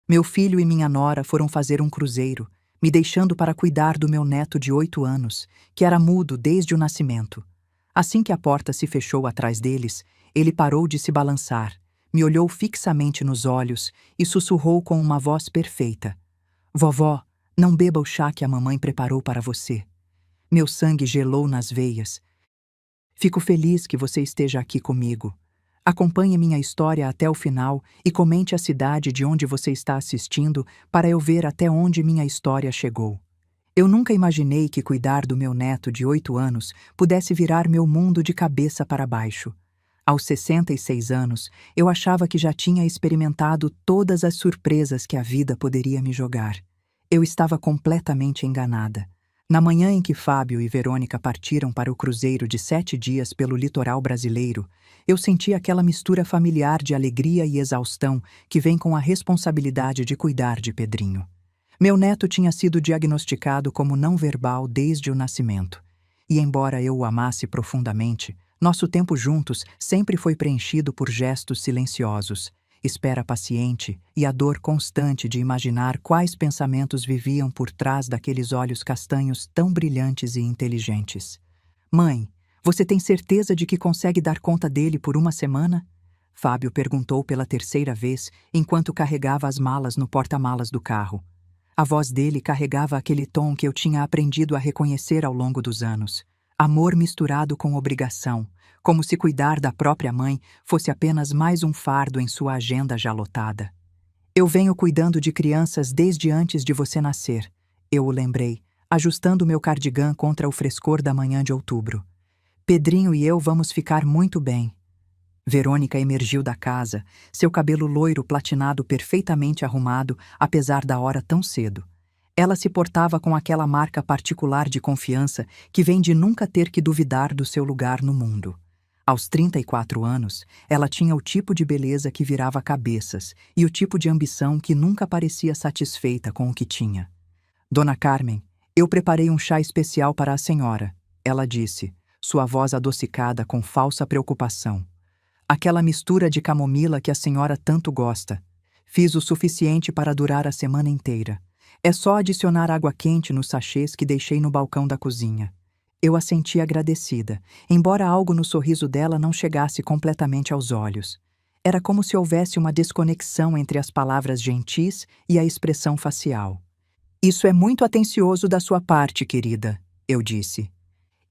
Meu filho e minha nora foram fazer um cruzeiro, me deixando para cuidar do meu neto de 8 anos, que era mudo desde o nascimento. Assim que a porta se fechou atrás deles, ele parou de se balançar, me olhou fixamente nos olhos e sussurrou com uma voz perfeita: Vovó, não beba o chá que a mamãe preparou para você. Meu sangue gelou nas veias. Fico feliz que você esteja aqui comigo. Acompanhe minha história até o final e comente a cidade de onde você está assistindo para eu ver até onde minha história chegou. Eu nunca imaginei que cuidar do meu neto de 8 anos pudesse virar meu mundo de cabeça para baixo. Aos 66 anos, eu achava que já tinha experimentado todas as surpresas que a vida poderia me jogar. Eu estava completamente enganada. Na manhã em que Fábio e Verônica partiram para o cruzeiro de 7 dias pelo litoral brasileiro, eu senti aquela mistura familiar de alegria e exaustão que vem com a responsabilidade de cuidar de Pedrinho. Meu neto tinha sido diagnosticado como não verbal desde o nascimento. E embora eu o amasse profundamente, nosso tempo juntos sempre foi preenchido por gestos silenciosos, espera paciente e a dor constante de imaginar quais pensamentos viviam por trás daqueles olhos castanhos tão brilhantes e inteligentes. Mãe, você tem certeza de que consegue dar conta dele por uma semana? Fábio perguntou pela terceira vez enquanto carregava as malas no porta-malas do carro. A voz dele carregava aquele tom que eu tinha aprendido a reconhecer ao longo dos anos. Amor misturado com obrigação, como se cuidar da própria mãe fosse apenas mais um fardo em sua agenda já lotada. Eu venho cuidando de crianças desde antes de você nascer, eu o lembrei, ajustando meu cardigã contra o frescor da manhã de outubro. Pedrinho e eu vamos ficar muito bem. Verônica emergiu da casa, seu cabelo loiro platinado perfeitamente arrumado, apesar da hora tão cedo. Ela se portava com aquela marca particular de confiança que vem de nunca ter que duvidar do seu lugar no mundo. Aos 34 anos, ela tinha o tipo de beleza que virava cabeças e o tipo de ambição que nunca parecia satisfeita com o que tinha. Dona Carmen, eu preparei um chá especial para a senhora, ela disse, sua voz adocicada com falsa preocupação. Aquela mistura de camomila que a senhora tanto gosta. Fiz o suficiente para durar a semana inteira. É só adicionar água quente nos sachês que deixei no balcão da cozinha. Eu a senti agradecida, embora algo no sorriso dela não chegasse completamente aos olhos. Era como se houvesse uma desconexão entre as palavras gentis e a expressão facial. Isso é muito atencioso da sua parte, querida, eu disse.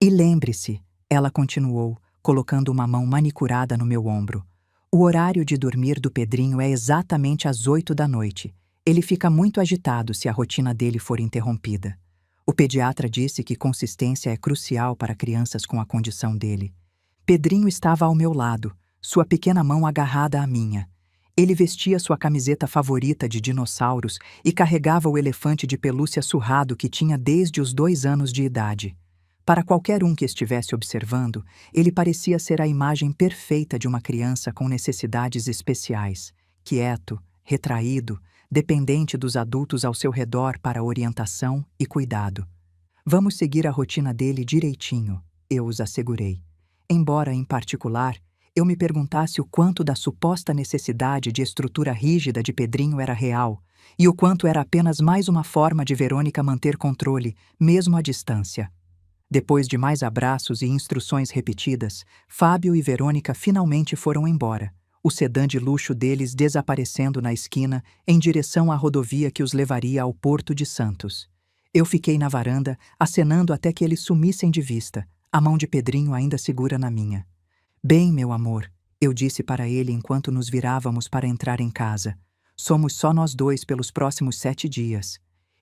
E lembre-se, ela continuou, colocando uma mão manicurada no meu ombro. O horário de dormir do Pedrinho é exatamente às 8 da noite. Ele fica muito agitado se a rotina dele for interrompida. O pediatra disse que consistência é crucial para crianças com a condição dele. Pedrinho estava ao meu lado, sua pequena mão agarrada à minha. Ele vestia sua camiseta favorita de dinossauros e carregava o elefante de pelúcia surrado que tinha desde os 2 anos de idade. Para qualquer um que estivesse observando, ele parecia ser a imagem perfeita de uma criança com necessidades especiais, quieto, retraído, dependente dos adultos ao seu redor para orientação e cuidado. Vamos seguir a rotina dele direitinho, eu os assegurei. Embora, em particular, eu me perguntasse o quanto da suposta necessidade de estrutura rígida de Pedrinho era real e o quanto era apenas mais uma forma de Verônica manter controle, mesmo à distância. Depois de mais abraços e instruções repetidas, Fábio e Verônica finalmente foram embora, o sedã de luxo deles desaparecendo na esquina em direção à rodovia que os levaria ao Porto de Santos. Eu fiquei na varanda, acenando até que eles sumissem de vista, a mão de Pedrinho ainda segura na minha. Bem, meu amor, eu disse para ele enquanto nos virávamos para entrar em casa. Somos só nós dois pelos próximos 7 dias.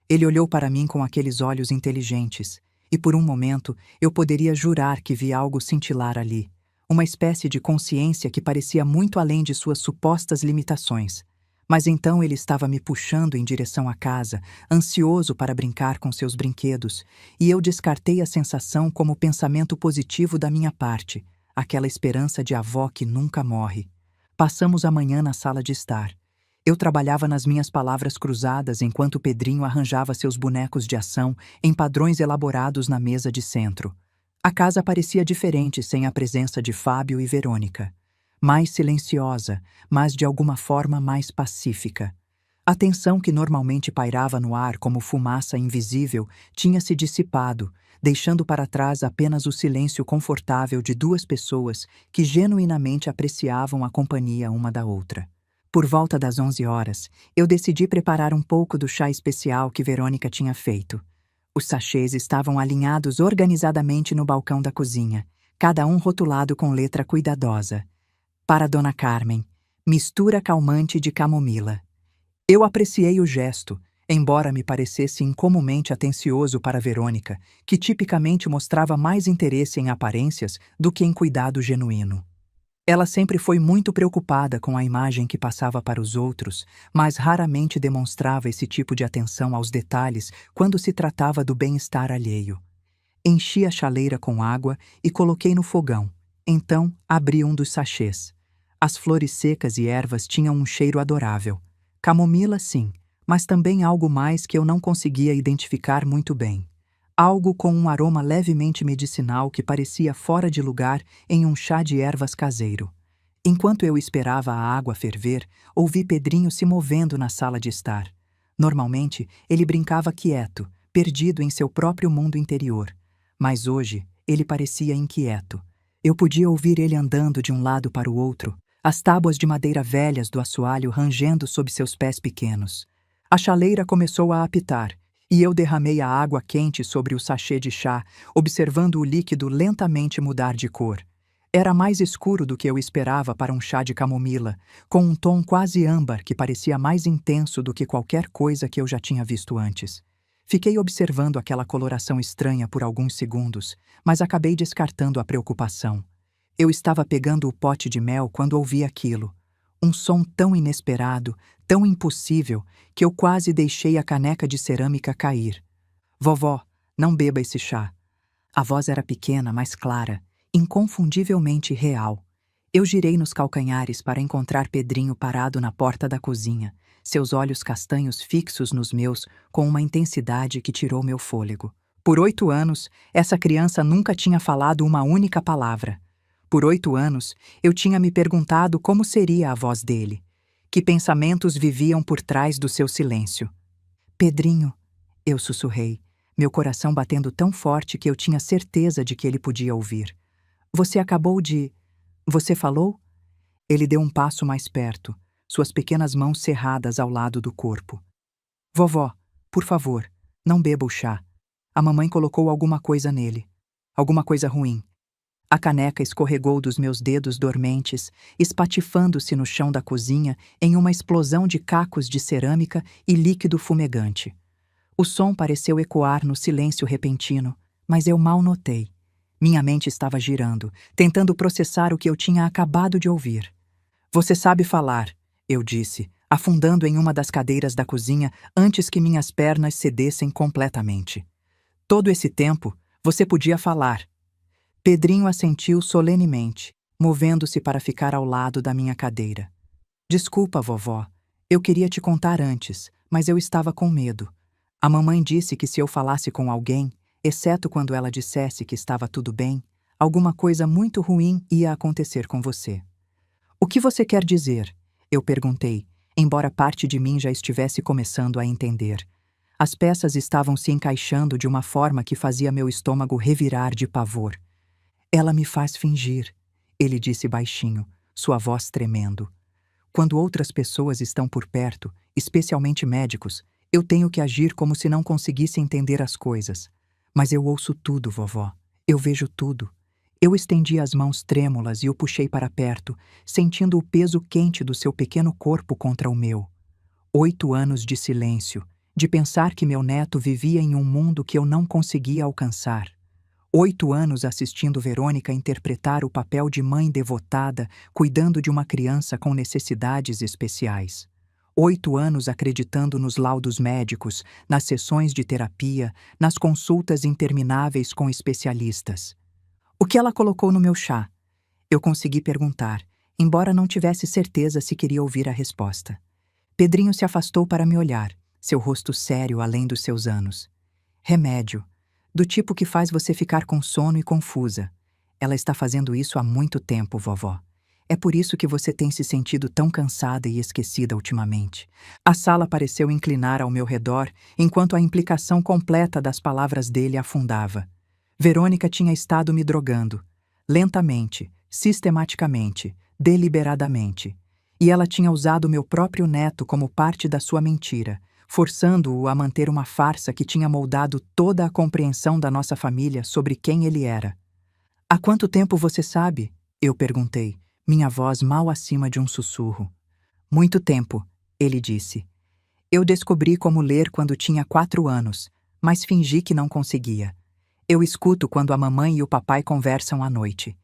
Ele olhou para mim com aqueles olhos inteligentes. E por um momento eu poderia jurar que vi algo cintilar ali, uma espécie de consciência que parecia muito além de suas supostas limitações. Mas então ele estava me puxando em direção à casa, ansioso para brincar com seus brinquedos, e eu descartei a sensação como pensamento positivo da minha parte, aquela esperança de avó que nunca morre. Passamos a manhã na sala de estar. Eu trabalhava nas minhas palavras cruzadas enquanto Pedrinho arranjava seus bonecos de ação em padrões elaborados na mesa de centro. A casa parecia diferente sem a presença de Fábio e Verônica. Mais silenciosa, mas de alguma forma mais pacífica. A tensão que normalmente pairava no ar como fumaça invisível tinha se dissipado, deixando para trás apenas o silêncio confortável de duas pessoas que genuinamente apreciavam a companhia uma da outra. Por volta das 11 horas, eu decidi preparar um pouco do chá especial que Verônica tinha feito. Os sachês estavam alinhados organizadamente no balcão da cozinha, cada um rotulado com letra cuidadosa. Para Dona Carmen, mistura calmante de camomila. Eu apreciei o gesto, embora me parecesse incomumente atencioso para Verônica, que tipicamente mostrava mais interesse em aparências do que em cuidado genuíno. Ela sempre foi muito preocupada com a imagem que passava para os outros, mas raramente demonstrava esse tipo de atenção aos detalhes quando se tratava do bem-estar alheio. Enchi a chaleira com água e coloquei no fogão. Então, abri um dos sachês. As flores secas e ervas tinham um cheiro adorável. Camomila, sim, mas também algo mais que eu não conseguia identificar muito bem. Algo com um aroma levemente medicinal que parecia fora de lugar em um chá de ervas caseiro. Enquanto eu esperava a água ferver, ouvi Pedrinho se movendo na sala de estar. Normalmente, ele brincava quieto, perdido em seu próprio mundo interior. Mas hoje, ele parecia inquieto. Eu podia ouvir ele andando de um lado para o outro, as tábuas de madeira velhas do assoalho rangendo sob seus pés pequenos. A chaleira começou a apitar, e eu derramei a água quente sobre o sachê de chá, observando o líquido lentamente mudar de cor. Era mais escuro do que eu esperava para um chá de camomila, com um tom quase âmbar que parecia mais intenso do que qualquer coisa que eu já tinha visto antes. Fiquei observando aquela coloração estranha por alguns segundos, mas acabei descartando a preocupação. Eu estava pegando o pote de mel quando ouvi aquilo. Um som tão inesperado, tão impossível, que eu quase deixei a caneca de cerâmica cair. Vovó, não beba esse chá. A voz era pequena, mas clara, inconfundivelmente real. Eu girei nos calcanhares para encontrar Pedrinho parado na porta da cozinha, seus olhos castanhos fixos nos meus com uma intensidade que tirou meu fôlego. Por 8 anos, essa criança nunca tinha falado uma única palavra. Por 8 anos, eu tinha me perguntado como seria a voz dele. Que pensamentos viviam por trás do seu silêncio. Pedrinho, eu sussurrei, meu coração batendo tão forte que eu tinha certeza de que ele podia ouvir. Você acabou de... Você falou? Ele deu um passo mais perto, suas pequenas mãos cerradas ao lado do corpo. Vovó, por favor, não beba o chá. A mamãe colocou alguma coisa nele. Alguma coisa ruim. A caneca escorregou dos meus dedos dormentes, espatifando-se no chão da cozinha em uma explosão de cacos de cerâmica e líquido fumegante. O som pareceu ecoar no silêncio repentino, mas eu mal notei. Minha mente estava girando, tentando processar o que eu tinha acabado de ouvir. Você sabe falar, eu disse, afundando em uma das cadeiras da cozinha antes que minhas pernas cedessem completamente. Todo esse tempo, você podia falar. Pedrinho assentiu solenemente, movendo-se para ficar ao lado da minha cadeira. Desculpa, vovó. Eu queria te contar antes, mas eu estava com medo. A mamãe disse que se eu falasse com alguém, exceto quando ela dissesse que estava tudo bem, alguma coisa muito ruim ia acontecer com você. O que você quer dizer? Eu perguntei, embora parte de mim já estivesse começando a entender. As peças estavam se encaixando de uma forma que fazia meu estômago revirar de pavor. Ela me faz fingir, ele disse baixinho, sua voz tremendo. Quando outras pessoas estão por perto, especialmente médicos, eu tenho que agir como se não conseguisse entender as coisas. Mas eu ouço tudo, vovó. Eu vejo tudo. Eu estendi as mãos trêmulas e o puxei para perto, sentindo o peso quente do seu pequeno corpo contra o meu. 8 anos de silêncio, de pensar que meu neto vivia em um mundo que eu não conseguia alcançar. 8 anos assistindo Verônica interpretar o papel de mãe devotada, cuidando de uma criança com necessidades especiais. 8 anos acreditando nos laudos médicos, nas sessões de terapia, nas consultas intermináveis com especialistas. O que ela colocou no meu chá? Eu consegui perguntar, embora não tivesse certeza se queria ouvir a resposta. Pedrinho se afastou para me olhar, seu rosto sério além dos seus anos. Remédio. Do tipo que faz você ficar com sono e confusa. Ela está fazendo isso há muito tempo, vovó. É por isso que você tem se sentido tão cansada e esquecida ultimamente. A sala pareceu inclinar ao meu redor, enquanto a implicação completa das palavras dele afundava. Verônica tinha estado me drogando. Lentamente, sistematicamente, deliberadamente. E ela tinha usado meu próprio neto como parte da sua mentira, forçando-o a manter uma farsa que tinha moldado toda a compreensão da nossa família sobre quem ele era. Há quanto tempo você sabe? Eu perguntei, minha voz mal acima de um sussurro. Muito tempo, ele disse. Eu descobri como ler quando tinha 4 anos, mas fingi que não conseguia. Eu escuto quando a mamãe e o papai conversam à noite.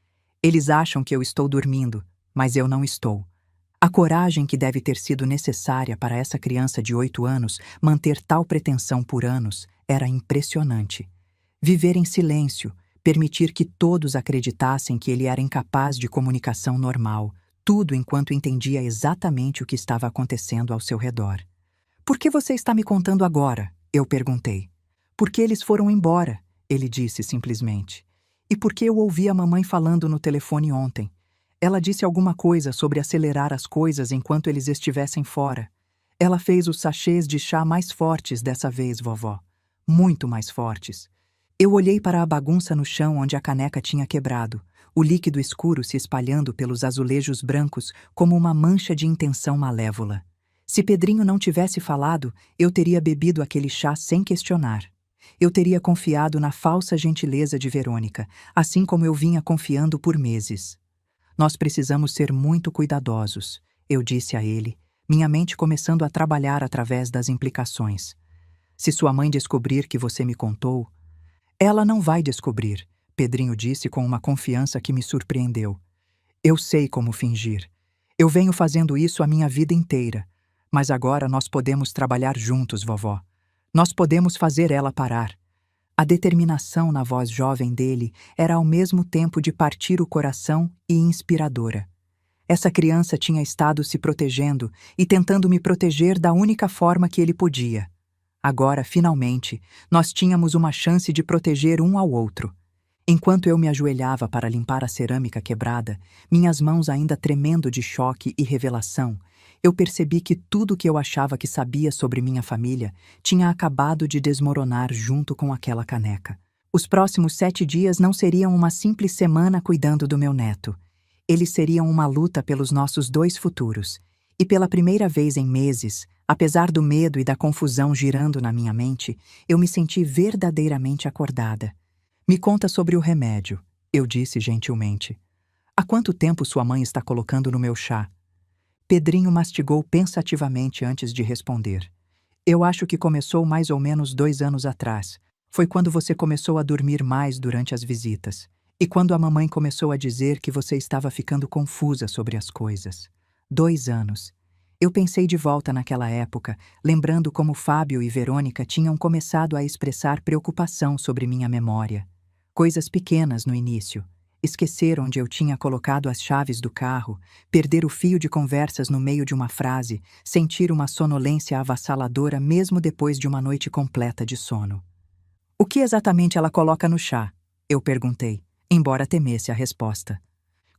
Eles acham que eu estou dormindo, mas eu não estou. A coragem que deve ter sido necessária para essa criança de 8 anos manter tal pretensão por anos era impressionante. Viver em silêncio, permitir que todos acreditassem que ele era incapaz de comunicação normal, tudo enquanto entendia exatamente o que estava acontecendo ao seu redor. Por que você está me contando agora? Eu perguntei. Porque eles foram embora, ele disse simplesmente. E porque eu ouvi a mamãe falando no telefone ontem. Ela disse alguma coisa sobre acelerar as coisas enquanto eles estivessem fora. Ela fez os sachês de chá mais fortes dessa vez, vovó. Muito mais fortes. Eu olhei para a bagunça no chão onde a caneca tinha quebrado, o líquido escuro se espalhando pelos azulejos brancos como uma mancha de intenção malévola. Se Pedrinho não tivesse falado, eu teria bebido aquele chá sem questionar. Eu teria confiado na falsa gentileza de Verônica, assim como eu vinha confiando por meses. Nós precisamos ser muito cuidadosos, eu disse a ele, minha mente começando a trabalhar através das implicações. Se sua mãe descobrir que você me contou... Ela não vai descobrir, Pedrinho disse com uma confiança que me surpreendeu. Eu sei como fingir. Eu venho fazendo isso a minha vida inteira. Mas agora nós podemos trabalhar juntos, vovó. Nós podemos fazer ela parar. A determinação na voz jovem dele era ao mesmo tempo de partir o coração e inspiradora. Essa criança tinha estado se protegendo e tentando me proteger da única forma que ele podia. Agora, finalmente, nós tínhamos uma chance de proteger um ao outro. Enquanto eu me ajoelhava para limpar a cerâmica quebrada, minhas mãos ainda tremendo de choque e revelação, eu percebi que tudo o que eu achava que sabia sobre minha família tinha acabado de desmoronar junto com aquela caneca. Os próximos 7 dias não seriam uma simples semana cuidando do meu neto. Eles seriam uma luta pelos nossos 2 futuros. E pela primeira vez em meses, apesar do medo e da confusão girando na minha mente, eu me senti verdadeiramente acordada. Me conta sobre o remédio, eu disse gentilmente. Há quanto tempo sua mãe está colocando no meu chá? Pedrinho mastigou pensativamente antes de responder. Eu acho que começou mais ou menos 2 anos atrás. Foi quando você começou a dormir mais durante as visitas. E quando a mamãe começou a dizer que você estava ficando confusa sobre as coisas. 2 anos. Eu pensei de volta naquela época, lembrando como Fábio e Verônica tinham começado a expressar preocupação sobre minha memória. Coisas pequenas no início. Esquecer onde eu tinha colocado as chaves do carro, perder o fio de conversas no meio de uma frase, sentir uma sonolência avassaladora mesmo depois de uma noite completa de sono. O que exatamente ela coloca no chá? Eu perguntei, embora temesse a resposta.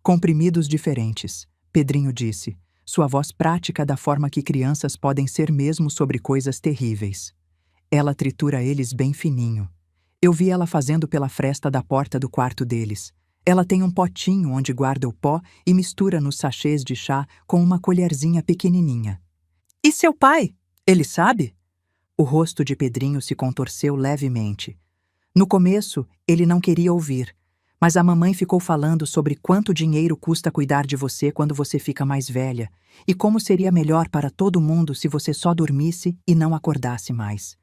Comprimidos diferentes, Pedrinho disse, sua voz prática da forma que crianças podem ser mesmo sobre coisas terríveis. Ela tritura eles bem fininho. Eu vi ela fazendo pela fresta da porta do quarto deles. Ela tem um potinho onde guarda o pó e mistura nos sachês de chá com uma colherzinha pequenininha. E seu pai? Ele sabe? O rosto de Pedrinho se contorceu levemente. No começo, ele não queria ouvir, mas a mamãe ficou falando sobre quanto dinheiro custa cuidar de você quando você fica mais velha e como seria melhor para todo mundo se você só dormisse e não acordasse mais.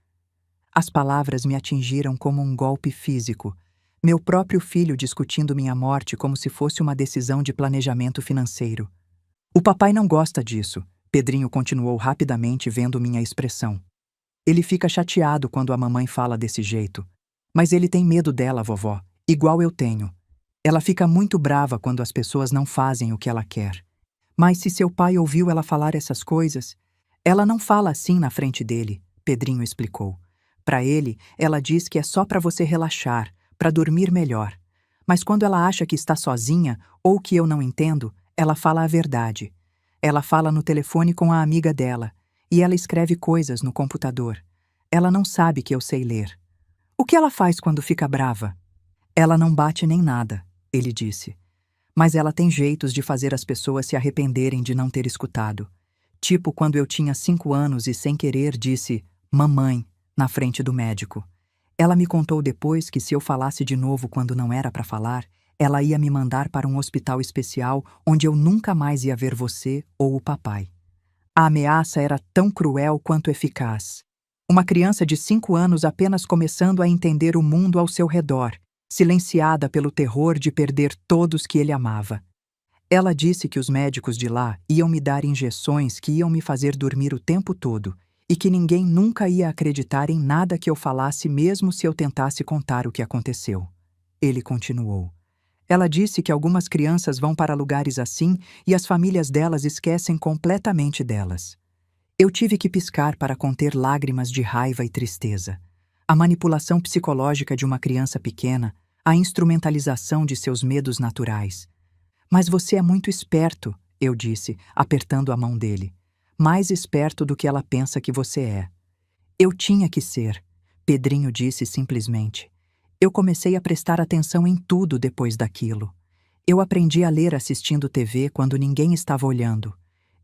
As palavras me atingiram como um golpe físico. Meu próprio filho discutindo minha morte como se fosse uma decisão de planejamento financeiro. O papai não gosta disso, Pedrinho continuou rapidamente vendo minha expressão. Ele fica chateado quando a mamãe fala desse jeito. Mas ele tem medo dela, vovó, igual eu tenho. Ela fica muito brava quando as pessoas não fazem o que ela quer. Mas se seu pai ouviu ela falar essas coisas... Ela não fala assim na frente dele, Pedrinho explicou. Para ele, ela diz que é só para você relaxar, para dormir melhor. Mas quando ela acha que está sozinha, ou que eu não entendo, Ela fala a verdade. Ela fala no telefone com a amiga dela. E ela escreve coisas no computador. Ela não sabe que eu sei ler. O que ela faz quando fica brava? Ela não bate nem nada, ele disse. Mas ela tem jeitos de fazer as pessoas se arrependerem de não ter escutado. Tipo quando eu tinha 5 anos e sem querer disse "mamãe" na frente do médico. Ela me contou depois que se eu falasse de novo quando não era para falar, ela ia me mandar para um hospital especial onde eu nunca mais ia ver você ou o papai. A ameaça era tão cruel quanto eficaz. Uma criança de 5 anos apenas começando a entender o mundo ao seu redor, silenciada pelo terror de perder todos que ele amava. Ela disse que os médicos de lá iam me dar injeções que iam me fazer dormir o tempo todo e que ninguém nunca ia acreditar em nada que eu falasse mesmo se eu tentasse contar o que aconteceu. Ele continuou. Ela disse que algumas crianças vão para lugares assim e as famílias delas esquecem completamente delas. Eu tive que piscar para conter lágrimas de raiva e tristeza. A manipulação psicológica de uma criança pequena, a instrumentalização de seus medos naturais. Mas você é muito esperto, eu disse, apertando a mão dele. Mais esperto do que ela pensa que você é. Eu tinha que ser, Pedrinho disse simplesmente. Eu comecei a prestar atenção em tudo depois daquilo. Eu aprendi a ler assistindo TV quando ninguém estava olhando.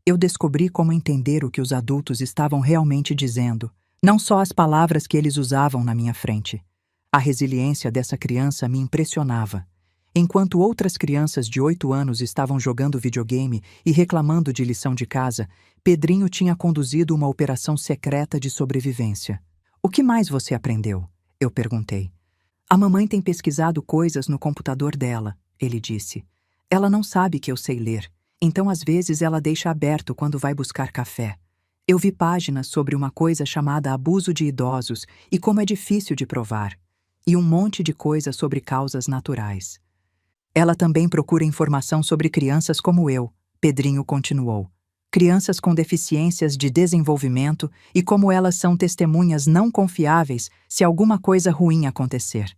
Eu descobri como entender o que os adultos estavam realmente dizendo, não só as palavras que eles usavam na minha frente. A resiliência dessa criança me impressionava. Enquanto outras crianças de 8 anos estavam jogando videogame e reclamando de lição de casa, Pedrinho tinha conduzido uma operação secreta de sobrevivência. O que mais você aprendeu? Eu perguntei. A mamãe tem pesquisado coisas no computador dela, ele disse. Ela não sabe que eu sei ler, então às vezes ela deixa aberto quando vai buscar café. Eu vi páginas sobre uma coisa chamada abuso de idosos e como é difícil de provar, e um monte de coisa sobre causas naturais. Ela também procura informação sobre crianças como eu, Pedrinho continuou. Crianças com deficiências de desenvolvimento e como elas são testemunhas não confiáveis se alguma coisa ruim acontecer.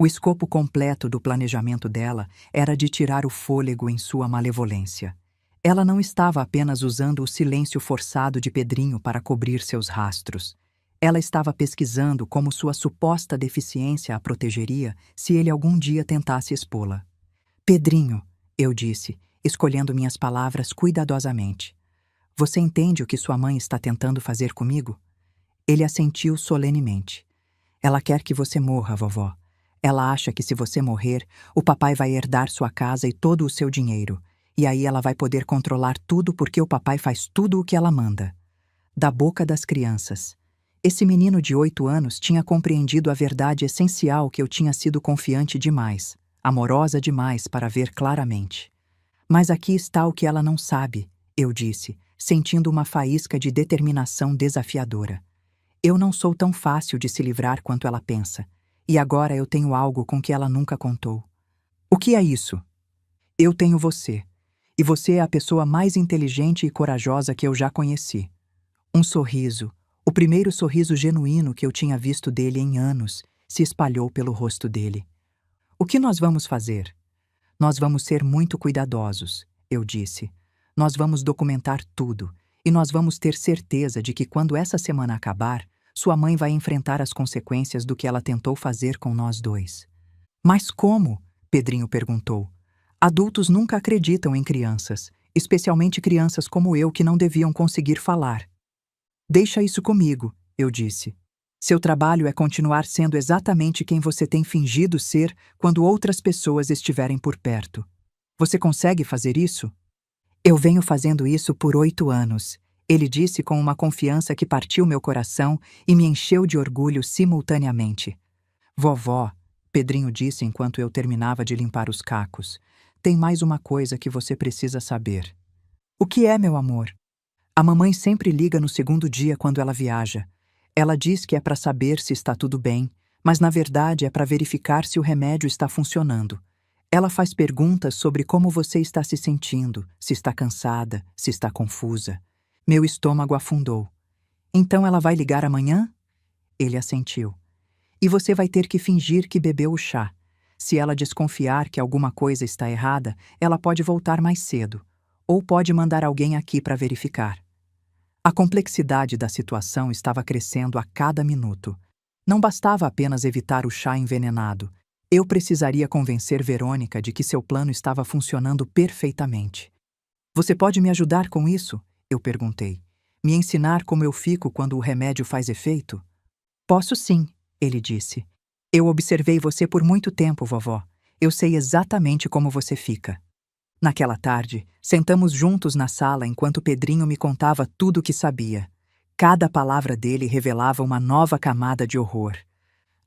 O escopo completo do planejamento dela era de tirar o fôlego em sua malevolência. Ela não estava apenas usando o silêncio forçado de Pedrinho para cobrir seus rastros. Ela estava pesquisando como sua suposta deficiência a protegeria se ele algum dia tentasse expô-la. Pedrinho, eu disse, escolhendo minhas palavras cuidadosamente. Você entende o que sua mãe está tentando fazer comigo? Ele assentiu solenemente. Ela quer que você morra, vovó. Ela acha que se você morrer, o papai vai herdar sua casa e todo o seu dinheiro. E aí ela vai poder controlar tudo porque o papai faz tudo o que ela manda. Da boca das crianças. Esse menino de 8 anos tinha compreendido a verdade essencial que eu tinha sido confiante demais, amorosa demais para ver claramente. Mas aqui está o que ela não sabe, eu disse, sentindo uma faísca de determinação desafiadora. Eu não sou tão fácil de se livrar quanto ela pensa. E agora eu tenho algo com que ela nunca contou. O que é isso? Eu tenho você. E você é a pessoa mais inteligente e corajosa que eu já conheci. Um sorriso, o primeiro sorriso genuíno que eu tinha visto dele em anos, se espalhou pelo rosto dele. O que nós vamos fazer? Nós vamos ser muito cuidadosos, eu disse. Nós vamos documentar tudo, e nós vamos ter certeza de que quando essa semana acabar, sua mãe vai enfrentar as consequências do que ela tentou fazer com nós dois. Mas como? Pedrinho perguntou. Adultos nunca acreditam em crianças, especialmente crianças como eu que não deviam conseguir falar. Deixa isso comigo, eu disse. Seu trabalho é continuar sendo exatamente quem você tem fingido ser quando outras pessoas estiverem por perto. Você consegue fazer isso? Eu venho fazendo isso por 8 anos. Ele disse com uma confiança que partiu meu coração e me encheu de orgulho simultaneamente. Vovó, Pedrinho disse enquanto eu terminava de limpar os cacos, tem mais uma coisa que você precisa saber. O que é, meu amor? A mamãe sempre liga no segundo dia quando ela viaja. Ela diz que é para saber se está tudo bem, mas na verdade é para verificar se o remédio está funcionando. Ela faz perguntas sobre como você está se sentindo, se está cansada, se está confusa. Meu estômago afundou. Então ela vai ligar amanhã? Ele assentiu. E você vai ter que fingir que bebeu o chá. Se ela desconfiar que alguma coisa está errada, ela pode voltar mais cedo, ou pode mandar alguém aqui para verificar. A complexidade da situação estava crescendo a cada minuto. Não bastava apenas evitar o chá envenenado. Eu precisaria convencer Verônica de que seu plano estava funcionando perfeitamente. Você pode me ajudar com isso? Eu perguntei. Me ensinar como eu fico quando o remédio faz efeito? Posso sim, ele disse. Eu observei você por muito tempo, vovó. Eu sei exatamente como você fica. Naquela tarde, sentamos juntos na sala enquanto Pedrinho me contava tudo o que sabia. Cada palavra dele revelava uma nova camada de horror.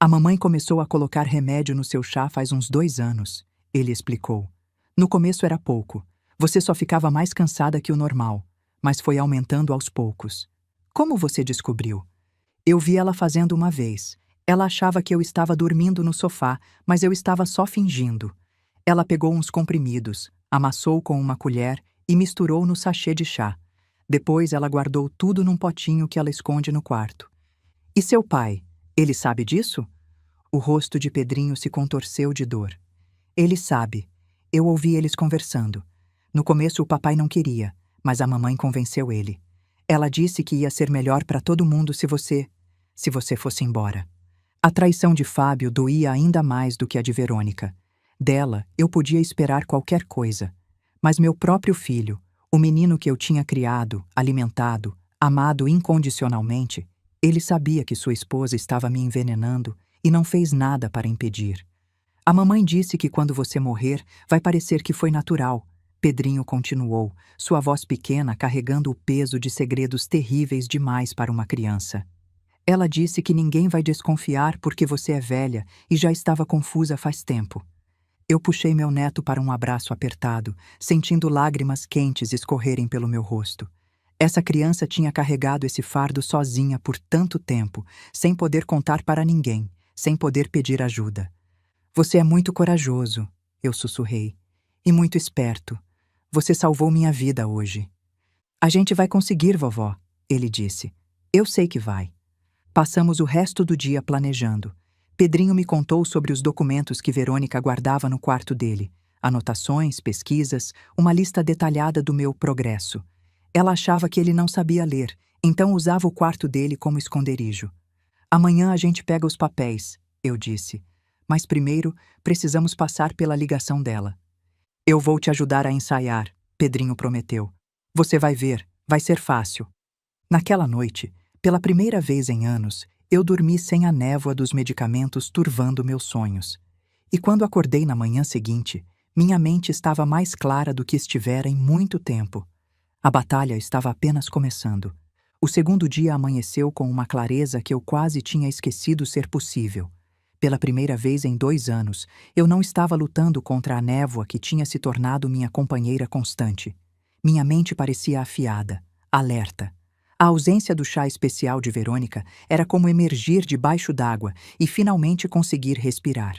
A mamãe começou a colocar remédio no seu chá faz uns 2 anos, ele explicou. No começo era pouco. Você só ficava mais cansada que o normal, mas foi aumentando aos poucos. Como você descobriu? Eu vi ela fazendo uma vez. Ela achava que eu estava dormindo no sofá, mas eu estava só fingindo. Ela pegou uns comprimidos, amassou com uma colher e misturou no sachê de chá. Depois ela guardou tudo num potinho que ela esconde no quarto. E seu pai, ele sabe disso? O rosto de Pedrinho se contorceu de dor. Ele sabe. Eu ouvi eles conversando. No começo o papai não queria, mas a mamãe convenceu ele. Ela disse que ia ser melhor para todo mundo se você fosse embora. A traição de Fábio doía ainda mais do que a de Verônica. Dela, eu podia esperar qualquer coisa. Mas meu próprio filho, o menino que eu tinha criado, alimentado, amado incondicionalmente, ele sabia que sua esposa estava me envenenando e não fez nada para impedir. A mamãe disse que quando você morrer, vai parecer que foi natural. Pedrinho continuou, sua voz pequena carregando o peso de segredos terríveis demais para uma criança. Ela disse que ninguém vai desconfiar porque você é velha e já estava confusa faz tempo. Eu puxei meu neto para um abraço apertado, sentindo lágrimas quentes escorrerem pelo meu rosto. Essa criança tinha carregado esse fardo sozinha por tanto tempo, sem poder contar para ninguém, sem poder pedir ajuda. Você é muito corajoso, eu sussurrei, e muito esperto. Você salvou minha vida hoje. A gente vai conseguir, vovó, ele disse. Eu sei que vai. Passamos o resto do dia planejando. Pedrinho me contou sobre os documentos que Verônica guardava no quarto dele. Anotações, pesquisas, uma lista detalhada do meu progresso. Ela achava que ele não sabia ler, então usava o quarto dele como esconderijo. Amanhã a gente pega os papéis, eu disse. Mas primeiro, precisamos passar pela ligação dela. Eu vou te ajudar a ensaiar, Pedrinho prometeu. Você vai ver, vai ser fácil. Naquela noite, pela primeira vez em anos, eu dormi sem a névoa dos medicamentos turvando meus sonhos. E quando acordei na manhã seguinte, minha mente estava mais clara do que estivera em muito tempo. A batalha estava apenas começando. O segundo dia amanheceu com uma clareza que eu quase tinha esquecido ser possível. Pela primeira vez em 2 anos, eu não estava lutando contra a névoa que tinha se tornado minha companheira constante. Minha mente parecia afiada, alerta. A ausência do chá especial de Verônica era como emergir debaixo d'água e finalmente conseguir respirar.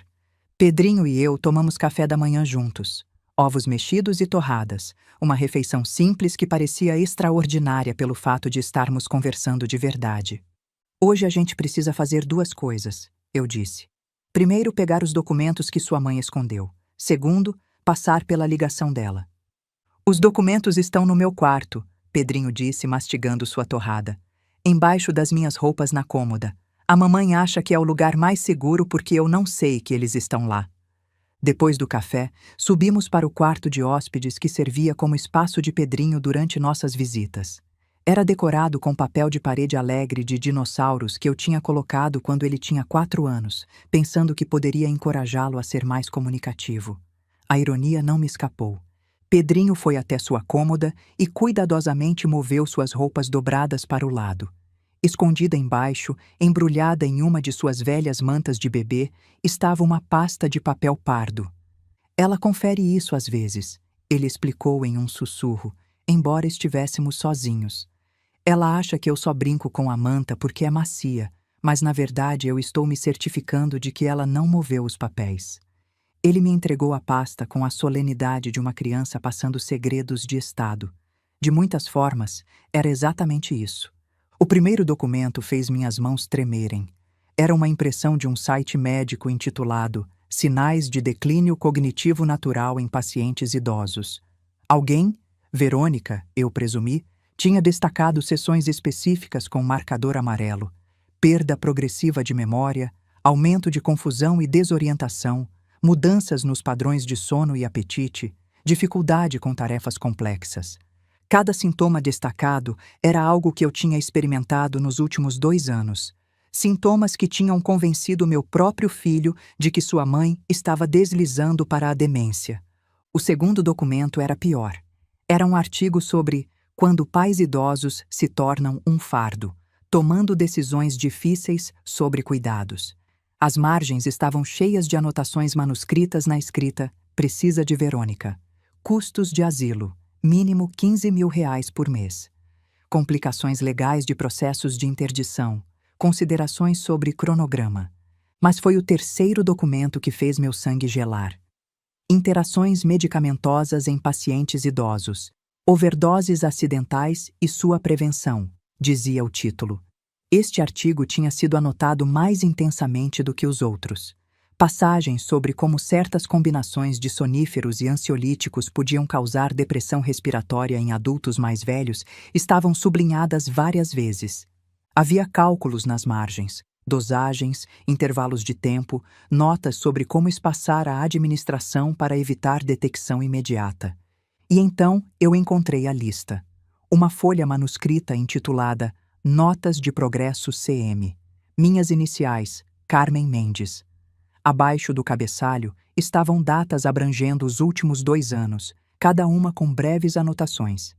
Pedrinho e eu tomamos café da manhã juntos. Ovos mexidos e torradas, uma refeição simples que parecia extraordinária pelo fato de estarmos conversando de verdade. Hoje a gente precisa fazer 2 coisas, eu disse. Primeiro, pegar os documentos que sua mãe escondeu. Segundo, passar pela ligação dela. Os documentos estão no meu quarto, Pedrinho disse, mastigando sua torrada. Embaixo das minhas roupas na cômoda. A mamãe acha que é o lugar mais seguro porque eu não sei que eles estão lá. Depois do café, subimos para o quarto de hóspedes que servia como espaço de Pedrinho durante nossas visitas. Era decorado com papel de parede alegre de dinossauros que eu tinha colocado quando ele tinha 4 anos, pensando que poderia encorajá-lo a ser mais comunicativo. A ironia não me escapou. Pedrinho foi até sua cômoda e cuidadosamente moveu suas roupas dobradas para o lado. Escondida embaixo, embrulhada em uma de suas velhas mantas de bebê, estava uma pasta de papel pardo. Ela confere isso às vezes, ele explicou em um sussurro, embora estivéssemos sozinhos. Ela acha que eu só brinco com a manta porque é macia, mas na verdade eu estou me certificando de que ela não moveu os papéis. Ele me entregou a pasta com a solenidade de uma criança passando segredos de estado. De muitas formas, era exatamente isso. O primeiro documento fez minhas mãos tremerem. Era uma impressão de um site médico intitulado Sinais de declínio cognitivo natural em pacientes idosos. Alguém, Verônica, eu presumi, tinha destacado sessões específicas com marcador amarelo, perda progressiva de memória, aumento de confusão e desorientação, mudanças nos padrões de sono e apetite, dificuldade com tarefas complexas. Cada sintoma destacado era algo que eu tinha experimentado nos últimos 2 anos. Sintomas que tinham convencido meu próprio filho de que sua mãe estava deslizando para a demência. O segundo documento era pior. Era um artigo sobre quando pais idosos se tornam um fardo, tomando decisões difíceis sobre cuidados. As margens estavam cheias de anotações manuscritas na escrita "Precisa de Verônica. Custos de asilo, mínimo R$ 15.000 por mês. Complicações legais de processos de interdição, considerações sobre cronograma." Mas foi o terceiro documento que fez meu sangue gelar. Interações medicamentosas em pacientes idosos. Overdoses acidentais e sua prevenção, dizia o título. Este artigo tinha sido anotado mais intensamente do que os outros. Passagens sobre como certas combinações de soníferos e ansiolíticos podiam causar depressão respiratória em adultos mais velhos estavam sublinhadas várias vezes. Havia cálculos nas margens, dosagens, intervalos de tempo, notas sobre como espaçar a administração para evitar detecção imediata. E então eu encontrei a lista. Uma folha manuscrita intitulada Notas de Progresso CM. Minhas iniciais, Carmen Mendes. Abaixo do cabeçalho estavam datas abrangendo os últimos 2 anos, cada uma com breves anotações.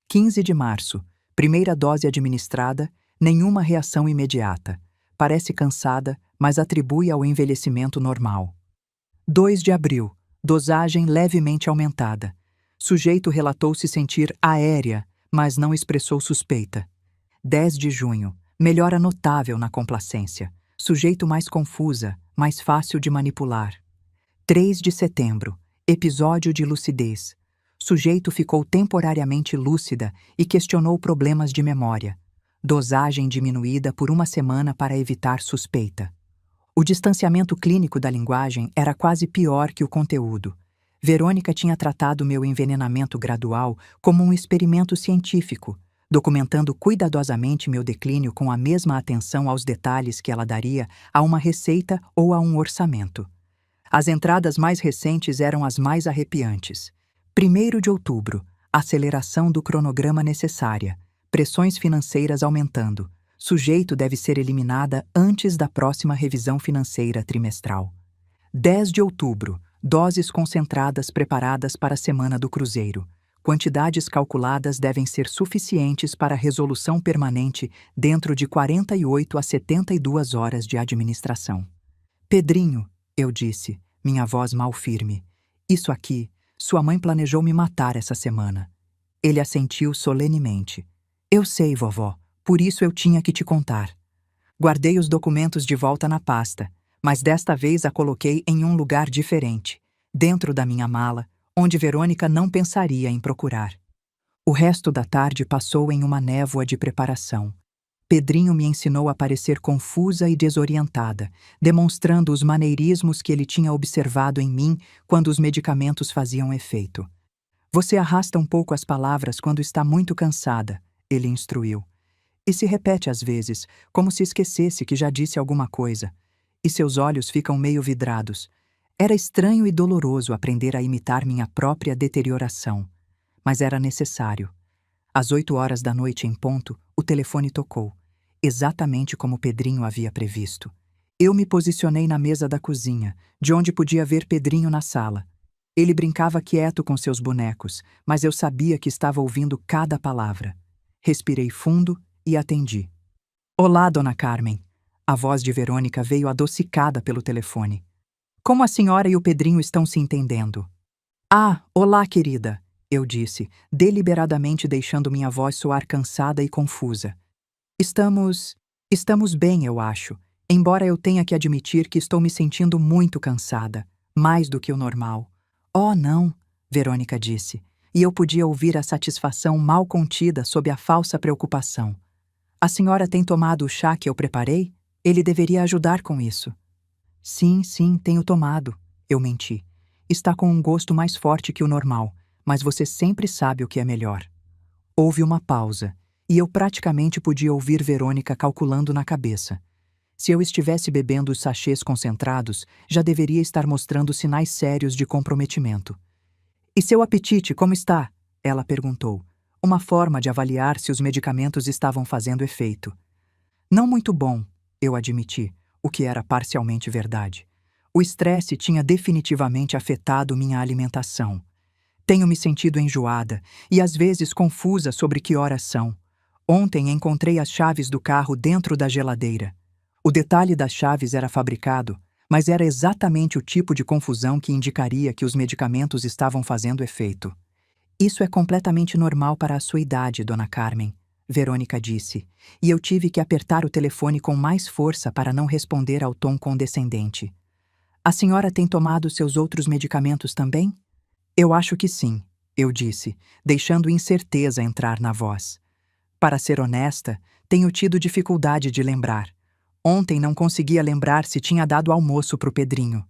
15 de março, primeira dose administrada, nenhuma reação imediata. Parece cansada, mas atribui ao envelhecimento normal. 2 de abril, dosagem levemente aumentada. Sujeito relatou se sentir aérea, mas não expressou suspeita. 10 de junho, melhora notável na complacência. Sujeito mais confusa, mais fácil de manipular. 3 de setembro, episódio de lucidez. Sujeito ficou temporariamente lúcida e questionou problemas de memória. Dosagem diminuída por 1 semana para evitar suspeita. O distanciamento clínico da linguagem era quase pior que o conteúdo. Verônica tinha tratado meu envenenamento gradual como um experimento científico, documentando cuidadosamente meu declínio com a mesma atenção aos detalhes que ela daria a uma receita ou a um orçamento. As entradas mais recentes eram as mais arrepiantes. 1º de outubro, aceleração do cronograma necessária, pressões financeiras aumentando. Sujeito deve ser eliminada antes da próxima revisão financeira trimestral. 10 de outubro, doses concentradas preparadas para a semana do cruzeiro. Quantidades calculadas devem ser suficientes para resolução permanente dentro de 48 a 72 horas de administração. Pedrinho, eu disse, minha voz mal firme. Isso aqui, sua mãe planejou me matar essa semana. Ele assentiu solenemente. Eu sei, vovó, por isso eu tinha que te contar. Guardei os documentos de volta na pasta, mas desta vez a coloquei em um lugar diferente, dentro da minha mala, onde Verônica não pensaria em procurar. O resto da tarde passou em uma névoa de preparação. Pedrinho me ensinou a parecer confusa e desorientada, demonstrando os maneirismos que ele tinha observado em mim quando os medicamentos faziam efeito. Você arrasta um pouco as palavras quando está muito cansada, ele instruiu. E se repete às vezes, como se esquecesse que já disse alguma coisa. E seus olhos ficam meio vidrados. Era estranho e doloroso aprender a imitar minha própria deterioração. Mas era necessário. Às 8 horas da noite em ponto, o telefone tocou, exatamente como Pedrinho havia previsto. Eu me posicionei na mesa da cozinha, de onde podia ver Pedrinho na sala. Ele brincava quieto com seus bonecos, mas eu sabia que estava ouvindo cada palavra. Respirei fundo e atendi. Olá, dona Carmen. A voz de Verônica veio adocicada pelo telefone. Como a senhora e o Pedrinho estão se entendendo? Ah, olá, querida, eu disse, deliberadamente deixando minha voz soar cansada e confusa. Estamos bem, eu acho, embora eu tenha que admitir que estou me sentindo muito cansada, mais do que o normal. Oh, não, Verônica disse, e eu podia ouvir a satisfação mal contida sob a falsa preocupação. A senhora tem tomado o chá que eu preparei? Ele deveria ajudar com isso. Sim, sim, tenho tomado. Eu menti. Está com um gosto mais forte que o normal, mas você sempre sabe o que é melhor. Houve uma pausa, e eu praticamente podia ouvir Verônica calculando na cabeça. Se eu estivesse bebendo os sachês concentrados, já deveria estar mostrando sinais sérios de comprometimento. E seu apetite, como está? Ela perguntou. Uma forma de avaliar se os medicamentos estavam fazendo efeito. Não muito bom, eu admiti, o que era parcialmente verdade. O estresse tinha definitivamente afetado minha alimentação. Tenho me sentido enjoada e às vezes confusa sobre que horas são. Ontem encontrei as chaves do carro dentro da geladeira. O detalhe das chaves era fabricado, mas era exatamente o tipo de confusão que indicaria que os medicamentos estavam fazendo efeito. Isso é completamente normal para a sua idade, Dona Carmen, Verônica disse, e eu tive que apertar o telefone com mais força para não responder ao tom condescendente. A senhora tem tomado seus outros medicamentos também? Eu acho que sim, eu disse, deixando incerteza entrar na voz. Para ser honesta, tenho tido dificuldade de lembrar. Ontem não conseguia lembrar se tinha dado almoço para o Pedrinho.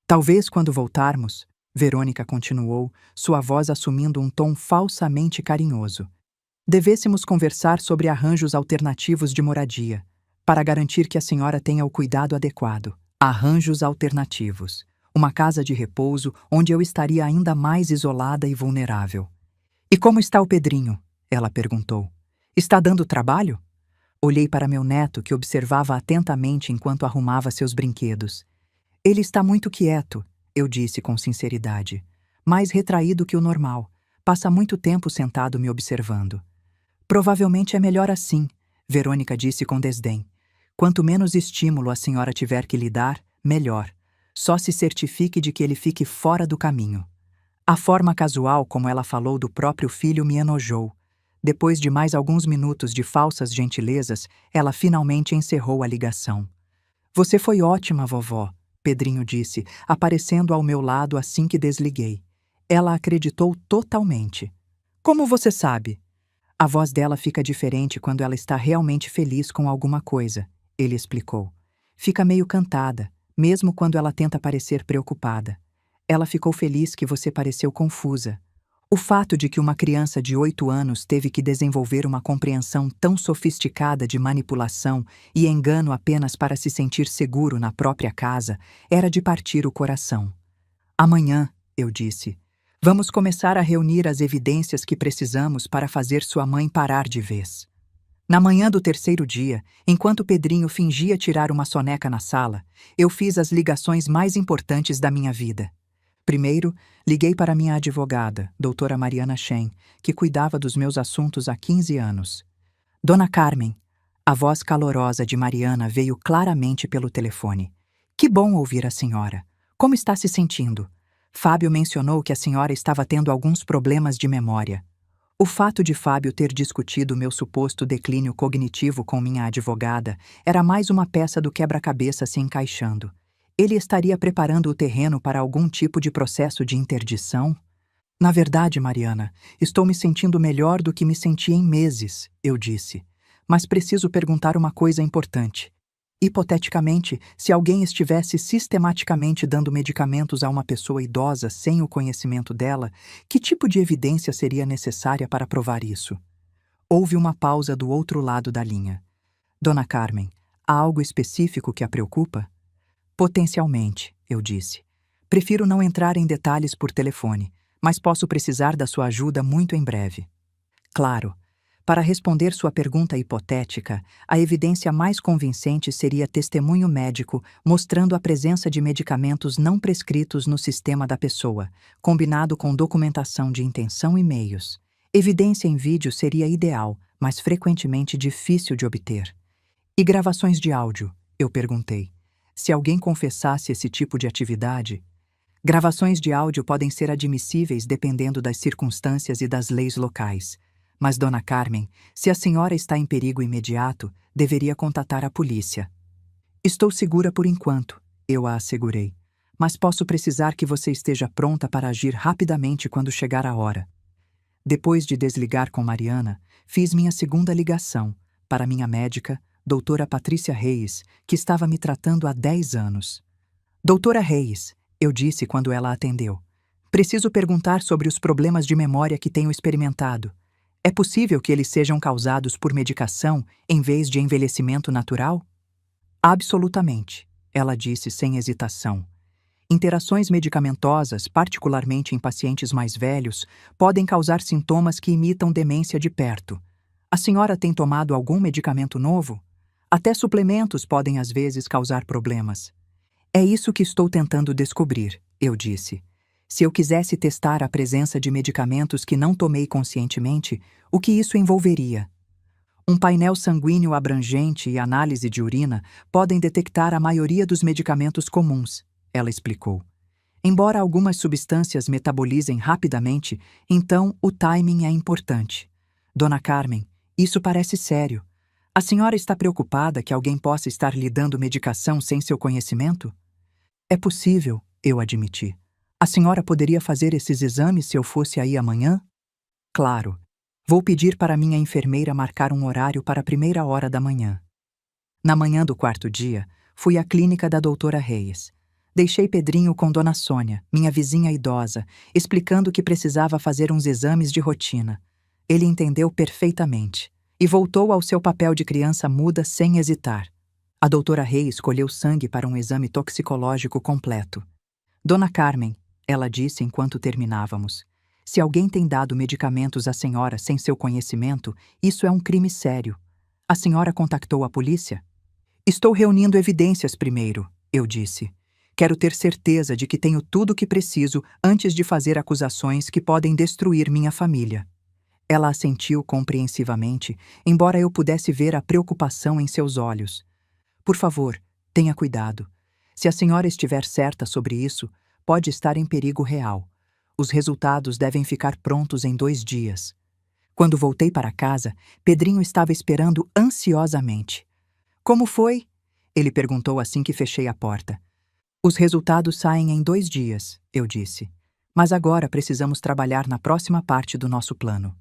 Talvez quando voltarmos, Verônica continuou, sua voz assumindo um tom falsamente carinhoso. Devêssemos conversar sobre arranjos alternativos de moradia, para garantir que a senhora tenha o cuidado adequado. Arranjos alternativos. Uma casa de repouso onde eu estaria ainda mais isolada e vulnerável. E como está o Pedrinho? Ela perguntou. Está dando trabalho? Olhei para meu neto, que observava atentamente enquanto arrumava seus brinquedos. Ele está muito quieto, eu disse com sinceridade. Mais retraído que o normal. Passa muito tempo sentado me observando. Provavelmente é melhor assim, Verônica disse com desdém. Quanto menos estímulo a senhora tiver que lhe dar, melhor. Só se certifique de que ele fique fora do caminho. A forma casual como ela falou do próprio filho me enojou. Depois de mais alguns minutos de falsas gentilezas, ela finalmente encerrou a ligação. Você foi ótima, vovó, Pedrinho disse, aparecendo ao meu lado assim que desliguei. Ela acreditou totalmente. Como você sabe? A voz dela fica diferente quando ela está realmente feliz com alguma coisa, ele explicou. Fica meio cantada, mesmo quando ela tenta parecer preocupada. Ela ficou feliz que você pareceu confusa. O fato de que uma criança de 8 anos teve que desenvolver uma compreensão tão sofisticada de manipulação e engano apenas para se sentir seguro na própria casa era de partir o coração. Amanhã, eu disse, vamos começar a reunir as evidências que precisamos para fazer sua mãe parar de vez. Na manhã do terceiro dia, enquanto Pedrinho fingia tirar uma soneca na sala, eu fiz as ligações mais importantes da minha vida. Primeiro, liguei para minha advogada, doutora Mariana Shen, que cuidava dos meus assuntos há 15 anos. Dona Carmen, a voz calorosa de Mariana veio claramente pelo telefone. Que bom ouvir a senhora. Como está se sentindo? Fábio mencionou que a senhora estava tendo alguns problemas de memória. O fato de Fábio ter discutido meu suposto declínio cognitivo com minha advogada era mais uma peça do quebra-cabeça se encaixando. Ele estaria preparando o terreno para algum tipo de processo de interdição? Na verdade, Mariana, estou me sentindo melhor do que me senti em meses, eu disse. Mas preciso perguntar uma coisa importante. Hipoteticamente, se alguém estivesse sistematicamente dando medicamentos a uma pessoa idosa sem o conhecimento dela, que tipo de evidência seria necessária para provar isso? Houve uma pausa do outro lado da linha. Dona Carmen, há algo específico que a preocupa? Potencialmente, eu disse. Prefiro não entrar em detalhes por telefone, mas posso precisar da sua ajuda muito em breve. Claro. Para responder sua pergunta hipotética, a evidência mais convincente seria testemunho médico mostrando a presença de medicamentos não prescritos no sistema da pessoa, combinado com documentação de intenção e meios. Evidência em vídeo seria ideal, mas frequentemente difícil de obter. E gravações de áudio? Eu perguntei. Se alguém confessasse esse tipo de atividade, gravações de áudio podem ser admissíveis dependendo das circunstâncias e das leis locais. Mas, Dona Carmen, se a senhora está em perigo imediato, deveria contatar a polícia. Estou segura por enquanto, eu a assegurei. Mas posso precisar que você esteja pronta para agir rapidamente quando chegar a hora. Depois de desligar com Mariana, fiz minha segunda ligação para minha médica, doutora Patrícia Reis, que estava me tratando há 10 anos. Doutora Reis, eu disse quando ela atendeu. Preciso perguntar sobre os problemas de memória que tenho experimentado. É possível que eles sejam causados por medicação em vez de envelhecimento natural? Absolutamente, ela disse sem hesitação. Interações medicamentosas, particularmente em pacientes mais velhos, podem causar sintomas que imitam demência de perto. A senhora tem tomado algum medicamento novo? Até suplementos podem às vezes causar problemas. É isso que estou tentando descobrir, eu disse. Se eu quisesse testar a presença de medicamentos que não tomei conscientemente, o que isso envolveria? Um painel sanguíneo abrangente e análise de urina podem detectar a maioria dos medicamentos comuns, ela explicou. Embora algumas substâncias metabolizem rapidamente, então o timing é importante. Dona Carmen, isso parece sério. A senhora está preocupada que alguém possa estar lhe dando medicação sem seu conhecimento? É possível, eu admiti. A senhora poderia fazer esses exames se eu fosse aí amanhã? Claro. Vou pedir para minha enfermeira marcar um horário para a 1ª hora da manhã. Na manhã do 4º dia, fui à clínica da doutora Reis. Deixei Pedrinho com Dona Sônia, minha vizinha idosa, explicando que precisava fazer uns exames de rotina. Ele entendeu perfeitamente e voltou ao seu papel de criança muda sem hesitar. A doutora Reis colheu sangue para um exame toxicológico completo. Dona Carmen, ela disse enquanto terminávamos, se alguém tem dado medicamentos à senhora sem seu conhecimento, isso é um crime sério. A senhora contactou a polícia? Estou reunindo evidências primeiro, eu disse. Quero ter certeza de que tenho tudo o que preciso antes de fazer acusações que podem destruir minha família. Ela assentiu compreensivamente, embora eu pudesse ver a preocupação em seus olhos. Por favor, tenha cuidado. Se a senhora estiver certa sobre isso, pode estar em perigo real. Os resultados devem ficar prontos em 2 dias. Quando voltei para casa, Pedrinho estava esperando ansiosamente. Como foi? Ele perguntou assim que fechei a porta. Os resultados saem em 2 dias, eu disse. Mas agora precisamos trabalhar na próxima parte do nosso plano.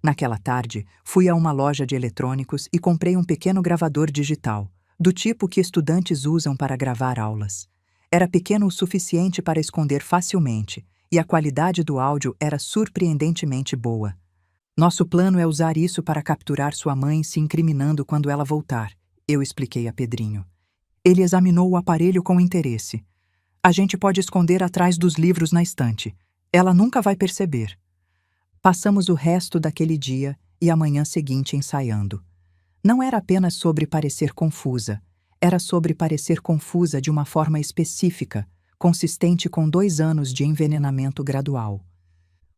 Naquela tarde, fui a uma loja de eletrônicos e comprei um pequeno gravador digital, do tipo que estudantes usam para gravar aulas. Era pequeno o suficiente para esconder facilmente, e a qualidade do áudio era surpreendentemente boa. Nosso plano é usar isso para capturar sua mãe se incriminando quando ela voltar, eu expliquei a Pedrinho. Ele examinou o aparelho com interesse. A gente pode esconder atrás dos livros na estante. Ela nunca vai perceber. Passamos o resto daquele dia e a manhã seguinte ensaiando. Não era apenas sobre parecer confusa, era sobre parecer confusa de uma forma específica, consistente com 2 anos de envenenamento gradual.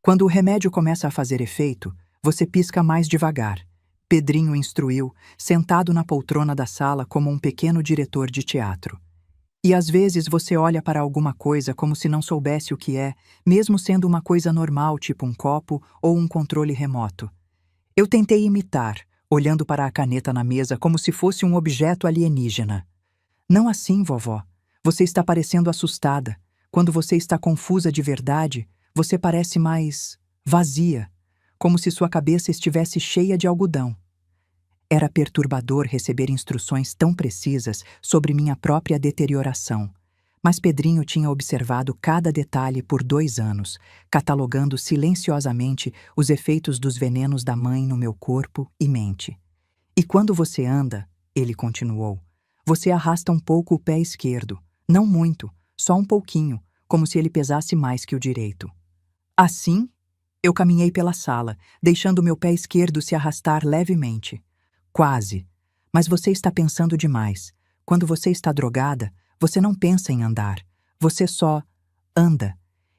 Quando o remédio começa a fazer efeito, você pisca mais devagar. Pedrinho instruiu, sentado na poltrona da sala como um pequeno diretor de teatro. E às vezes você olha para alguma coisa como se não soubesse o que é, mesmo sendo uma coisa normal, tipo um copo ou um controle remoto. Eu tentei imitar, olhando para a caneta na mesa como se fosse um objeto alienígena. Não assim, vovó. Você está parecendo assustada. Quando você está confusa de verdade, você parece mais vazia, como se sua cabeça estivesse cheia de algodão. Era perturbador receber instruções tão precisas sobre minha própria deterioração, mas Pedrinho tinha observado cada detalhe por 2 anos, catalogando silenciosamente os efeitos dos venenos da mãe no meu corpo e mente. E quando você anda, ele continuou, você arrasta um pouco o pé esquerdo, não muito, só um pouquinho, como se ele pesasse mais que o direito. Assim, eu caminhei pela sala, deixando meu pé esquerdo se arrastar levemente. Quase. Mas você está pensando demais. Quando você está drogada, você não pensa em andar. Você só anda.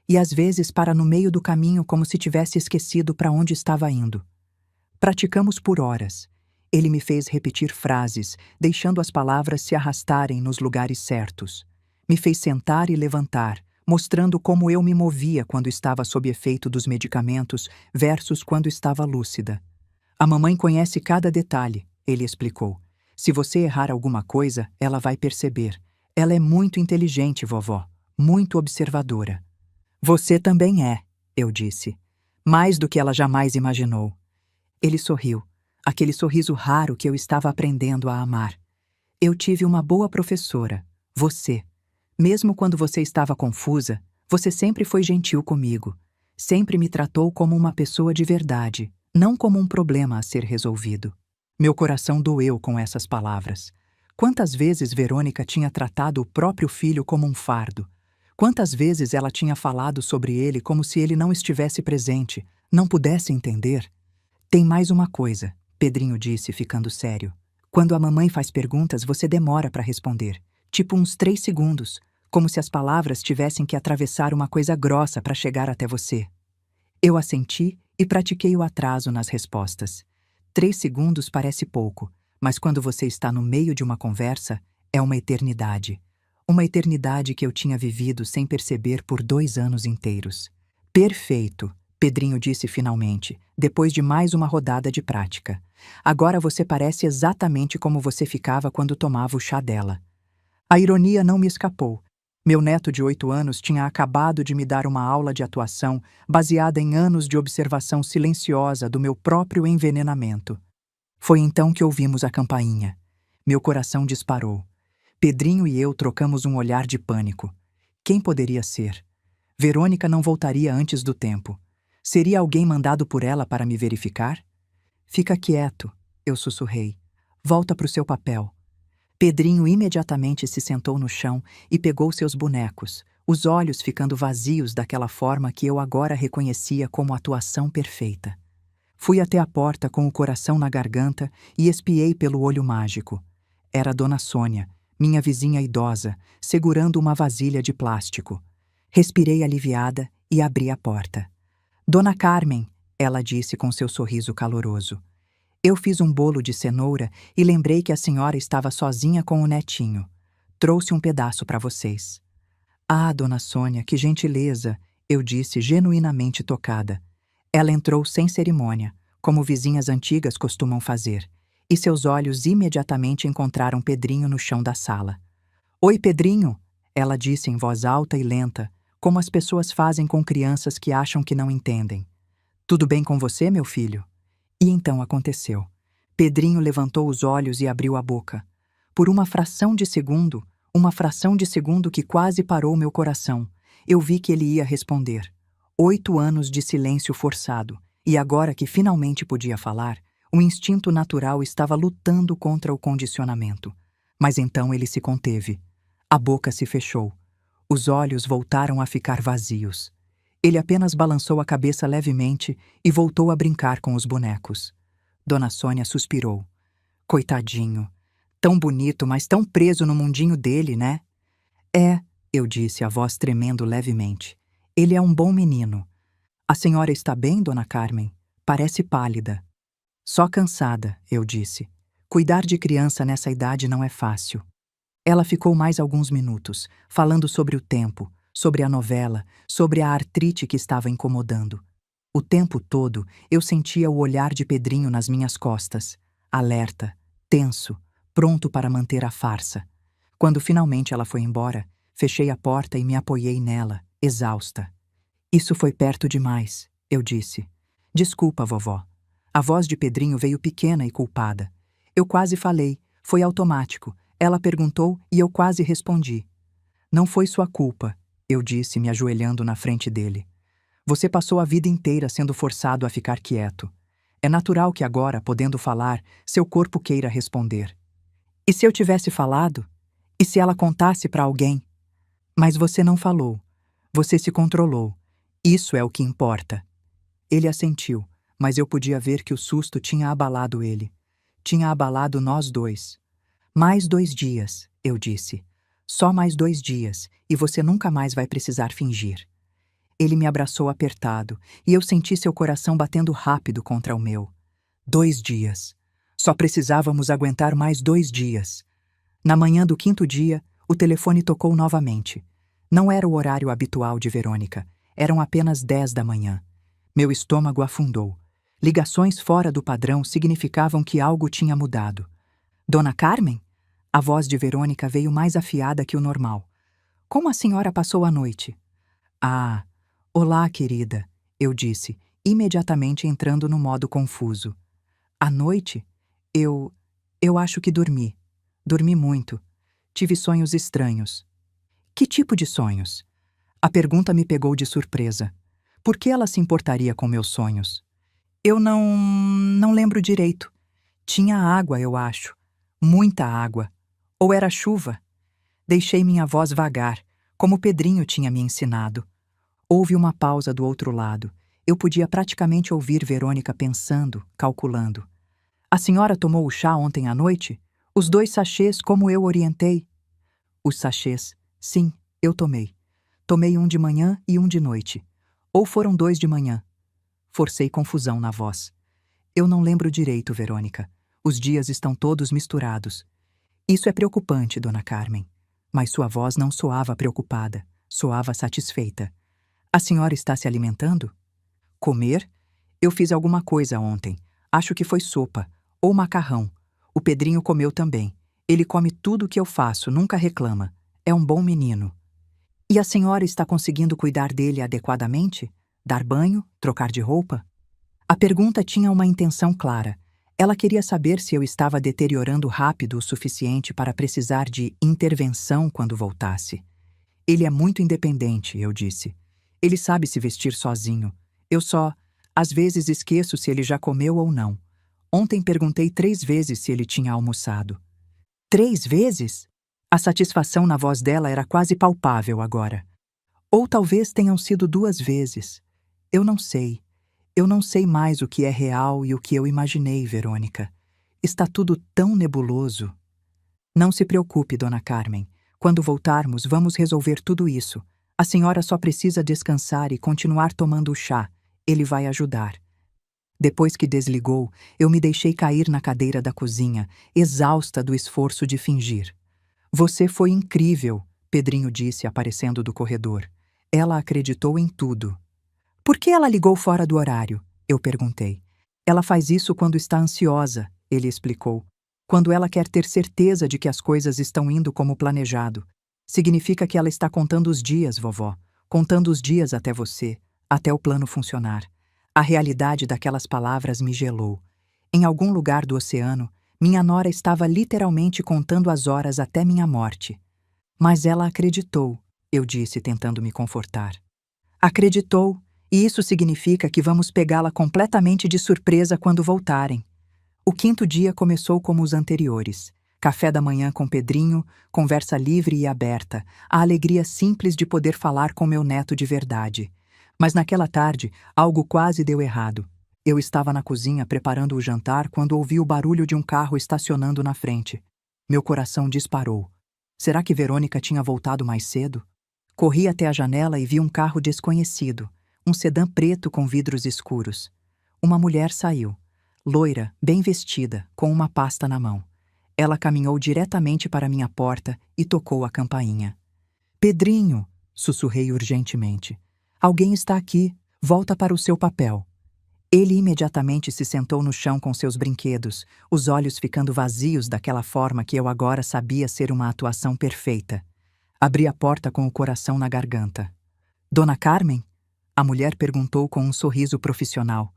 E às vezes para no meio do caminho como se tivesse esquecido para onde estava indo. Praticamos por horas. Ele me fez repetir frases, deixando as palavras se arrastarem nos lugares certos. Me fez sentar e levantar, mostrando como eu me movia quando estava sob efeito dos medicamentos versus quando estava lúcida. A mamãe conhece cada detalhe, ele explicou. Se você errar alguma coisa, ela vai perceber. Ela é muito inteligente, vovó, muito observadora. Você também é, eu disse. Mais do que ela jamais imaginou. Ele sorriu, aquele sorriso raro que eu estava aprendendo a amar. Eu tive uma boa professora, você. Mesmo quando você estava confusa, você sempre foi gentil comigo. Sempre me tratou como uma pessoa de verdade, não como um problema a ser resolvido. Meu coração doeu com essas palavras. Quantas vezes Verônica tinha tratado o próprio filho como um fardo? Quantas vezes ela tinha falado sobre ele como se ele não estivesse presente, não pudesse entender? Tem mais uma coisa, Pedrinho disse, ficando sério. Quando a mamãe faz perguntas, você demora para responder. Tipo uns 3 segundos, como se as palavras tivessem que atravessar uma coisa grossa para chegar até você. Eu assenti e pratiquei o atraso nas respostas. 3 segundos parece pouco, mas quando você está no meio de uma conversa, é uma eternidade. Uma eternidade que eu tinha vivido sem perceber por 2 anos inteiros. Perfeito, Pedrinho disse finalmente, depois de mais uma rodada de prática. Agora você parece exatamente como você ficava quando tomava o chá dela. A ironia não me escapou. Meu neto de 8 anos tinha acabado de me dar uma aula de atuação baseada em anos de observação silenciosa do meu próprio envenenamento. Foi então que ouvimos a campainha. Meu coração disparou. Pedrinho e eu trocamos um olhar de pânico. Quem poderia ser? Verônica não voltaria antes do tempo. Seria alguém mandado por ela para me verificar? Fica quieto, eu sussurrei. Volta para o seu papel. Pedrinho imediatamente se sentou no chão e pegou seus bonecos, os olhos ficando vazios daquela forma que eu agora reconhecia como atuação perfeita. Fui até a porta com o coração na garganta e espiei pelo olho mágico. Era Dona Sônia, minha vizinha idosa, segurando uma vasilha de plástico. Respirei aliviada e abri a porta. Dona Carmen, ela disse com seu sorriso caloroso. Eu fiz um bolo de cenoura e lembrei que a senhora estava sozinha com o netinho. Trouxe um pedaço para vocês. Ah, Dona Sônia, que gentileza, eu disse genuinamente tocada. Ela entrou sem cerimônia, como vizinhas antigas costumam fazer, e seus olhos imediatamente encontraram Pedrinho no chão da sala. Oi, Pedrinho, ela disse em voz alta e lenta, como as pessoas fazem com crianças que acham que não entendem. Tudo bem com você, meu filho? E então aconteceu. Pedrinho levantou os olhos e abriu a boca. Por uma fração de segundo que quase parou meu coração, eu vi que ele ia responder. 8 anos de silêncio forçado, e agora que finalmente podia falar, o instinto natural estava lutando contra o condicionamento. Mas então ele se conteve. A boca se fechou. Os olhos voltaram a ficar vazios. Ele apenas balançou a cabeça levemente e voltou a brincar com os bonecos. Dona Sônia suspirou. Coitadinho. Tão bonito, mas tão preso no mundinho dele, né? É, eu disse, a voz tremendo levemente. Ele é um bom menino. A senhora está bem, Dona Carmen? Parece pálida. Só cansada, eu disse. Cuidar de criança nessa idade não é fácil. Ela ficou mais alguns minutos, falando sobre o tempo, sobre a novela, sobre a artrite que estava incomodando. O tempo todo, eu sentia o olhar de Pedrinho nas minhas costas, alerta, tenso, pronto para manter a farsa. Quando finalmente ela foi embora, fechei a porta e me apoiei nela, exausta. Isso foi perto demais, eu disse. Desculpa, vovó. A voz de Pedrinho veio pequena e culpada. Eu quase falei, foi automático. Ela perguntou e eu quase respondi. Não foi sua culpa, eu disse, me ajoelhando na frente dele. Você passou a vida inteira sendo forçado a ficar quieto. É natural que agora, podendo falar, seu corpo queira responder. E se eu tivesse falado? E se ela contasse para alguém? Mas você não falou. Você se controlou. Isso é o que importa. Ele assentiu, mas eu podia ver que o susto tinha abalado ele. Tinha abalado nós dois. Mais 2 dias, eu disse. Só mais 2 dias, e você nunca mais vai precisar fingir. Ele me abraçou apertado, e eu senti seu coração batendo rápido contra o meu. 2 dias. Só precisávamos aguentar mais 2 dias. Na manhã do 5º dia, o telefone tocou novamente. Não era o horário habitual de Verônica. Eram apenas 10 da manhã. Meu estômago afundou. Ligações fora do padrão significavam que algo tinha mudado. Dona Carmen? A voz de Verônica veio mais afiada que o normal. Como a senhora passou a noite? Ah, olá, querida, eu disse, imediatamente entrando no modo confuso. À noite? Eu acho que dormi. Dormi muito. Tive sonhos estranhos. Que tipo de sonhos? A pergunta me pegou de surpresa. Por que ela se importaria com meus sonhos? Eu não lembro direito. Tinha água, eu acho. Muita água. Ou era chuva? Deixei minha voz vagar, como Pedrinho tinha me ensinado. Houve uma pausa do outro lado. Eu podia praticamente ouvir Verônica pensando, calculando. A senhora tomou o chá ontem à noite? Os 2 sachês, como eu orientei? Os sachês. Sim, eu tomei. Tomei um de manhã e um de noite. Ou foram 2 de manhã. Forcei confusão na voz. Eu não lembro direito, Verônica. Os dias estão todos misturados. Isso é preocupante, dona Carmen. Mas sua voz não soava preocupada, soava satisfeita. A senhora está se alimentando? Comer? Eu fiz alguma coisa ontem. Acho que foi sopa, ou macarrão. O Pedrinho comeu também. Ele come tudo o que eu faço, nunca reclama. É um bom menino. E a senhora está conseguindo cuidar dele adequadamente? Dar banho? Trocar de roupa? A pergunta tinha uma intenção clara. Ela queria saber se eu estava deteriorando rápido o suficiente para precisar de intervenção quando voltasse. Ele é muito independente, eu disse. Ele sabe se vestir sozinho. Eu só, às vezes, esqueço se ele já comeu ou não. Ontem perguntei 3 vezes se ele tinha almoçado. 3 vezes? A satisfação na voz dela era quase palpável agora. Ou talvez tenham sido 2 vezes. Eu não sei. Eu não sei mais o que é real e o que eu imaginei, Verônica. Está tudo tão nebuloso. Não se preocupe, dona Carmen. Quando voltarmos, vamos resolver tudo isso. A senhora só precisa descansar e continuar tomando o chá. Ele vai ajudar. Depois que desligou, eu me deixei cair na cadeira da cozinha, exausta do esforço de fingir. Você foi incrível, Pedrinho disse, aparecendo do corredor. Ela acreditou em tudo. Por que ela ligou fora do horário? Eu perguntei. Ela faz isso quando está ansiosa, ele explicou. Quando ela quer ter certeza de que as coisas estão indo como planejado. Significa que ela está contando os dias, vovó. Contando os dias até você, até o plano funcionar. A realidade daquelas palavras me gelou. Em algum lugar do oceano, minha nora estava literalmente contando as horas até minha morte. Mas ela acreditou, eu disse, tentando me confortar. Acreditou, e isso significa que vamos pegá-la completamente de surpresa quando voltarem. O 5º dia começou como os anteriores. Café da manhã com Pedrinho, conversa livre e aberta, a alegria simples de poder falar com meu neto de verdade. Mas naquela tarde, algo quase deu errado. Eu estava na cozinha preparando o jantar quando ouvi o barulho de um carro estacionando na frente. Meu coração disparou. Será que Verônica tinha voltado mais cedo? Corri até a janela e vi um carro desconhecido, um sedã preto com vidros escuros. Uma mulher saiu, loira, bem vestida, com uma pasta na mão. Ela caminhou diretamente para minha porta e tocou a campainha. Pedrinho, sussurrei urgentemente. Alguém está aqui, volta para o seu papel. Ele imediatamente se sentou no chão com seus brinquedos, os olhos ficando vazios daquela forma que eu agora sabia ser uma atuação perfeita. Abri a porta com o coração na garganta. Dona Carmen? A mulher perguntou com um sorriso profissional.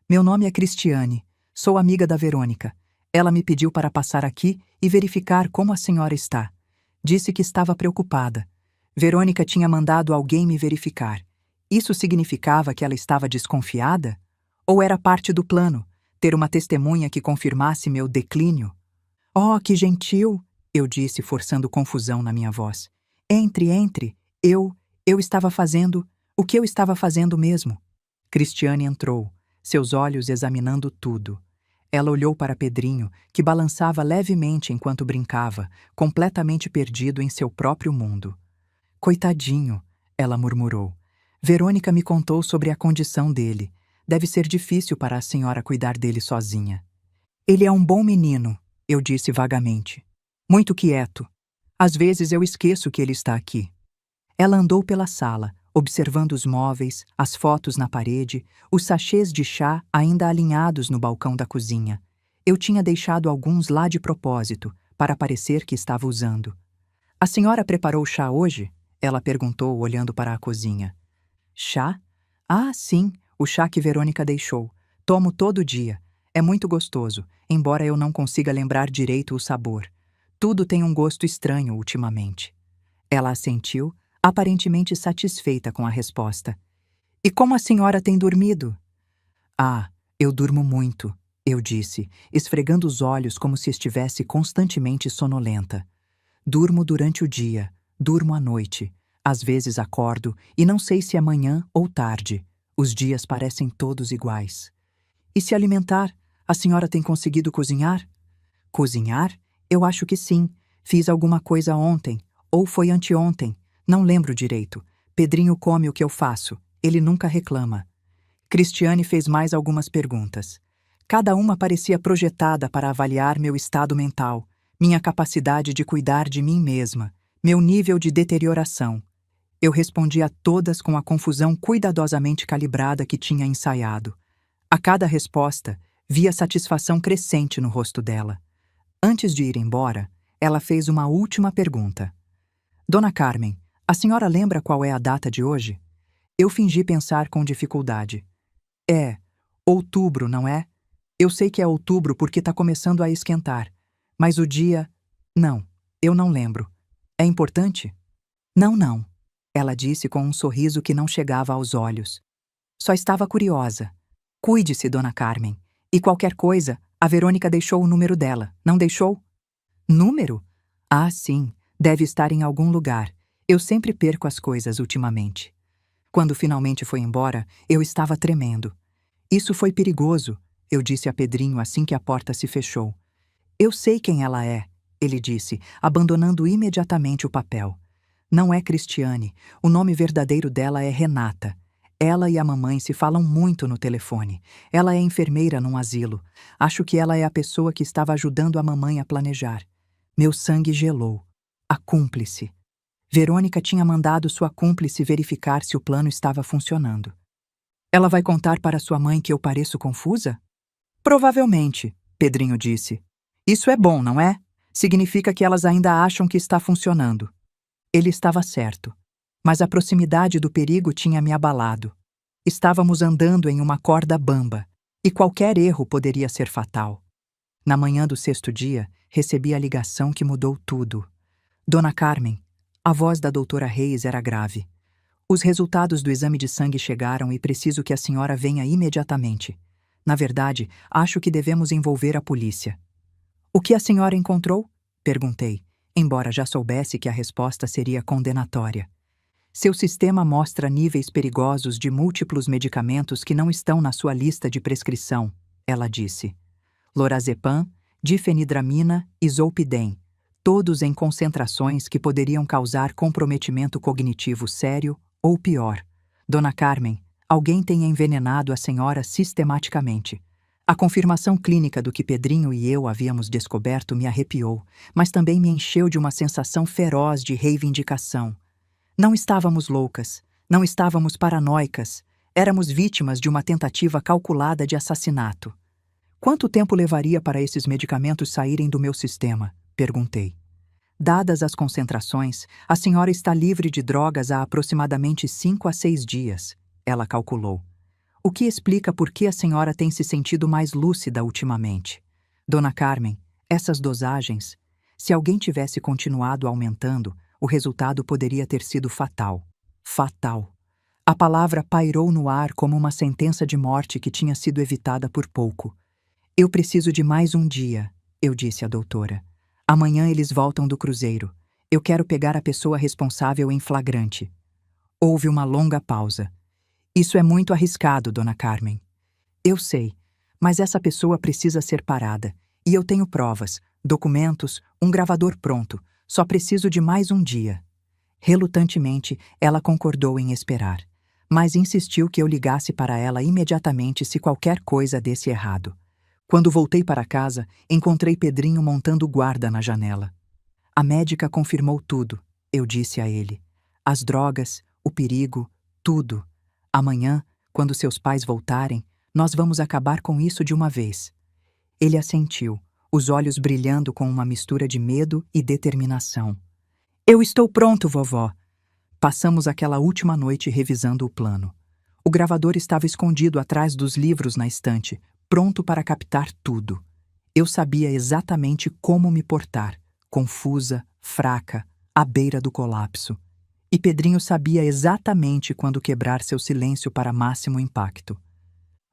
Meu nome é Cristiane, sou amiga da Verônica. Ela me pediu para passar aqui e verificar como a senhora está. Disse que estava preocupada. Verônica tinha mandado alguém me verificar. Isso significava que ela estava desconfiada? Ou era parte do plano, ter uma testemunha que confirmasse meu declínio? Oh, que gentil! Eu disse, forçando confusão na minha voz. Entre. Eu estava fazendo o que eu estava fazendo mesmo. Cristiane entrou, seus olhos examinando tudo. Ela olhou para Pedrinho, que balançava levemente enquanto brincava, completamente perdido em seu próprio mundo. Coitadinho, ela murmurou. Verônica me contou sobre a condição dele. Deve ser difícil para a senhora cuidar dele sozinha. Ele é um bom menino, eu disse vagamente. Muito quieto. Às vezes eu esqueço que ele está aqui. Ela andou pela sala, observando os móveis, as fotos na parede, os sachês de chá ainda alinhados no balcão da cozinha. Eu tinha deixado alguns lá de propósito, para parecer que estava usando. A senhora preparou chá hoje? Ela perguntou, olhando para a cozinha. Chá? Ah, sim, o chá que Verônica deixou. Tomo todo dia. É muito gostoso, embora eu não consiga lembrar direito o sabor. Tudo tem um gosto estranho ultimamente. Ela assentiu, aparentemente satisfeita com a resposta. E como a senhora tem dormido? Ah, eu durmo muito, eu disse, esfregando os olhos como se estivesse constantemente sonolenta. Durmo durante o dia, durmo à noite. Às vezes acordo e não sei se é manhã ou tarde. Os dias parecem todos iguais. E se alimentar? A senhora tem conseguido cozinhar? Cozinhar? Eu acho que sim. Fiz alguma coisa ontem, ou foi anteontem. Não lembro direito. Pedrinho come o que eu faço. Ele nunca reclama. Cristiane fez mais algumas perguntas. Cada uma parecia projetada para avaliar meu estado mental, minha capacidade de cuidar de mim mesma, meu nível de deterioração. Eu respondi a todas com a confusão cuidadosamente calibrada que tinha ensaiado. A cada resposta, via satisfação crescente no rosto dela. Antes de ir embora, ela fez uma última pergunta. Dona Carmen, a senhora lembra qual é a data de hoje? Eu fingi pensar com dificuldade. É, outubro, não é? Eu sei que é outubro porque está começando a esquentar. Mas o dia... Não, eu não lembro. É importante? Não, ela disse com um sorriso que não chegava aos olhos. Só estava curiosa. Cuide-se, Dona Carmen. E qualquer coisa, a Verônica deixou o número dela, não deixou? Número? Ah, sim, deve estar em algum lugar. Eu sempre perco as coisas ultimamente. Quando finalmente foi embora, eu estava tremendo. Isso foi perigoso, eu disse a Pedrinho assim que a porta se fechou. Eu sei quem ela é, ele disse, abandonando imediatamente o papel. Não é Cristiane, o nome verdadeiro dela é Renata. Ela e a mamãe se falam muito no telefone. Ela é enfermeira num asilo. Acho que ela é a pessoa que estava ajudando a mamãe a planejar. Meu sangue gelou. A cúmplice. Verônica tinha mandado sua cúmplice verificar se o plano estava funcionando. Ela vai contar para sua mãe que eu pareço confusa? Provavelmente, Pedrinho disse. Isso é bom, não é? Significa que elas ainda acham que está funcionando. Ele estava certo. Mas a proximidade do perigo tinha me abalado. Estávamos andando em uma corda bamba, e qualquer erro poderia ser fatal. Na manhã do sexto dia, recebi a ligação que mudou tudo. Dona Carmen, a voz da doutora Reis era grave. Os resultados do exame de sangue chegaram e preciso que a senhora venha imediatamente. Na verdade, acho que devemos envolver a polícia. O que a senhora encontrou? Perguntei, embora já soubesse que a resposta seria condenatória. Seu sistema mostra níveis perigosos de múltiplos medicamentos que não estão na sua lista de prescrição, ela disse. Lorazepam, difenidramina e zolpidem, todos em concentrações que poderiam causar comprometimento cognitivo sério ou pior. Dona Carmen, alguém tem envenenado a senhora sistematicamente. A confirmação clínica do que Pedrinho e eu havíamos descoberto me arrepiou, mas também me encheu de uma sensação feroz de reivindicação. Não estávamos loucas, não estávamos paranoicas, éramos vítimas de uma tentativa calculada de assassinato. Quanto tempo levaria para esses medicamentos saírem do meu sistema? Perguntei. Dadas as concentrações, a senhora está livre de drogas há aproximadamente 5 a 6 dias, ela calculou. O que explica por que a senhora tem se sentido mais lúcida ultimamente. Dona Carmen, essas dosagens, se alguém tivesse continuado aumentando, o resultado poderia ter sido fatal. Fatal. A palavra pairou no ar como uma sentença de morte que tinha sido evitada por pouco. Eu preciso de mais um dia, eu disse à doutora. Amanhã eles voltam do cruzeiro. Eu quero pegar a pessoa responsável em flagrante. Houve uma longa pausa. Isso é muito arriscado, Dona Carmen. Eu sei, mas essa pessoa precisa ser parada. E eu tenho provas, documentos, um gravador pronto. Só preciso de mais um dia. Relutantemente, ela concordou em esperar, mas insistiu que eu ligasse para ela imediatamente se qualquer coisa desse errado. Quando voltei para casa, encontrei Pedrinho montando guarda na janela. A médica confirmou tudo, eu disse a ele. As drogas, o perigo, tudo. Amanhã, quando seus pais voltarem, nós vamos acabar com isso de uma vez. Ele assentiu, os olhos brilhando com uma mistura de medo e determinação. Eu estou pronto, vovó. Passamos aquela última noite revisando o plano. O gravador estava escondido atrás dos livros na estante, pronto para captar tudo. Eu sabia exatamente como me portar, confusa, fraca, à beira do colapso. E Pedrinho sabia exatamente quando quebrar seu silêncio para máximo impacto.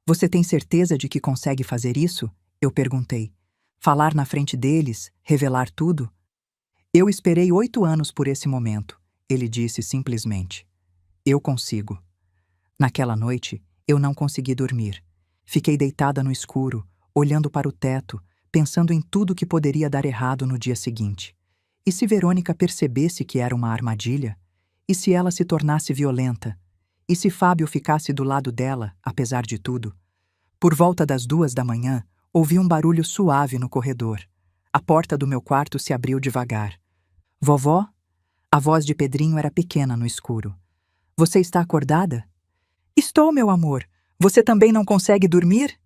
Você tem certeza de que consegue fazer isso? Eu perguntei. Falar na frente deles, revelar tudo? Eu esperei 8 anos por esse momento, ele disse simplesmente. Eu consigo. Naquela noite, eu não consegui dormir. Fiquei deitada no escuro, olhando para o teto, pensando em tudo que poderia dar errado no dia seguinte. E se Verônica percebesse que era uma armadilha? E se ela se tornasse violenta? E se Fábio ficasse do lado dela, apesar de tudo? Por volta das 2 da manhã, ouvi um barulho suave no corredor. A porta do meu quarto se abriu devagar. Vovó? A voz de Pedrinho era pequena no escuro. Você está acordada? Estou, meu amor. Você também não consegue dormir?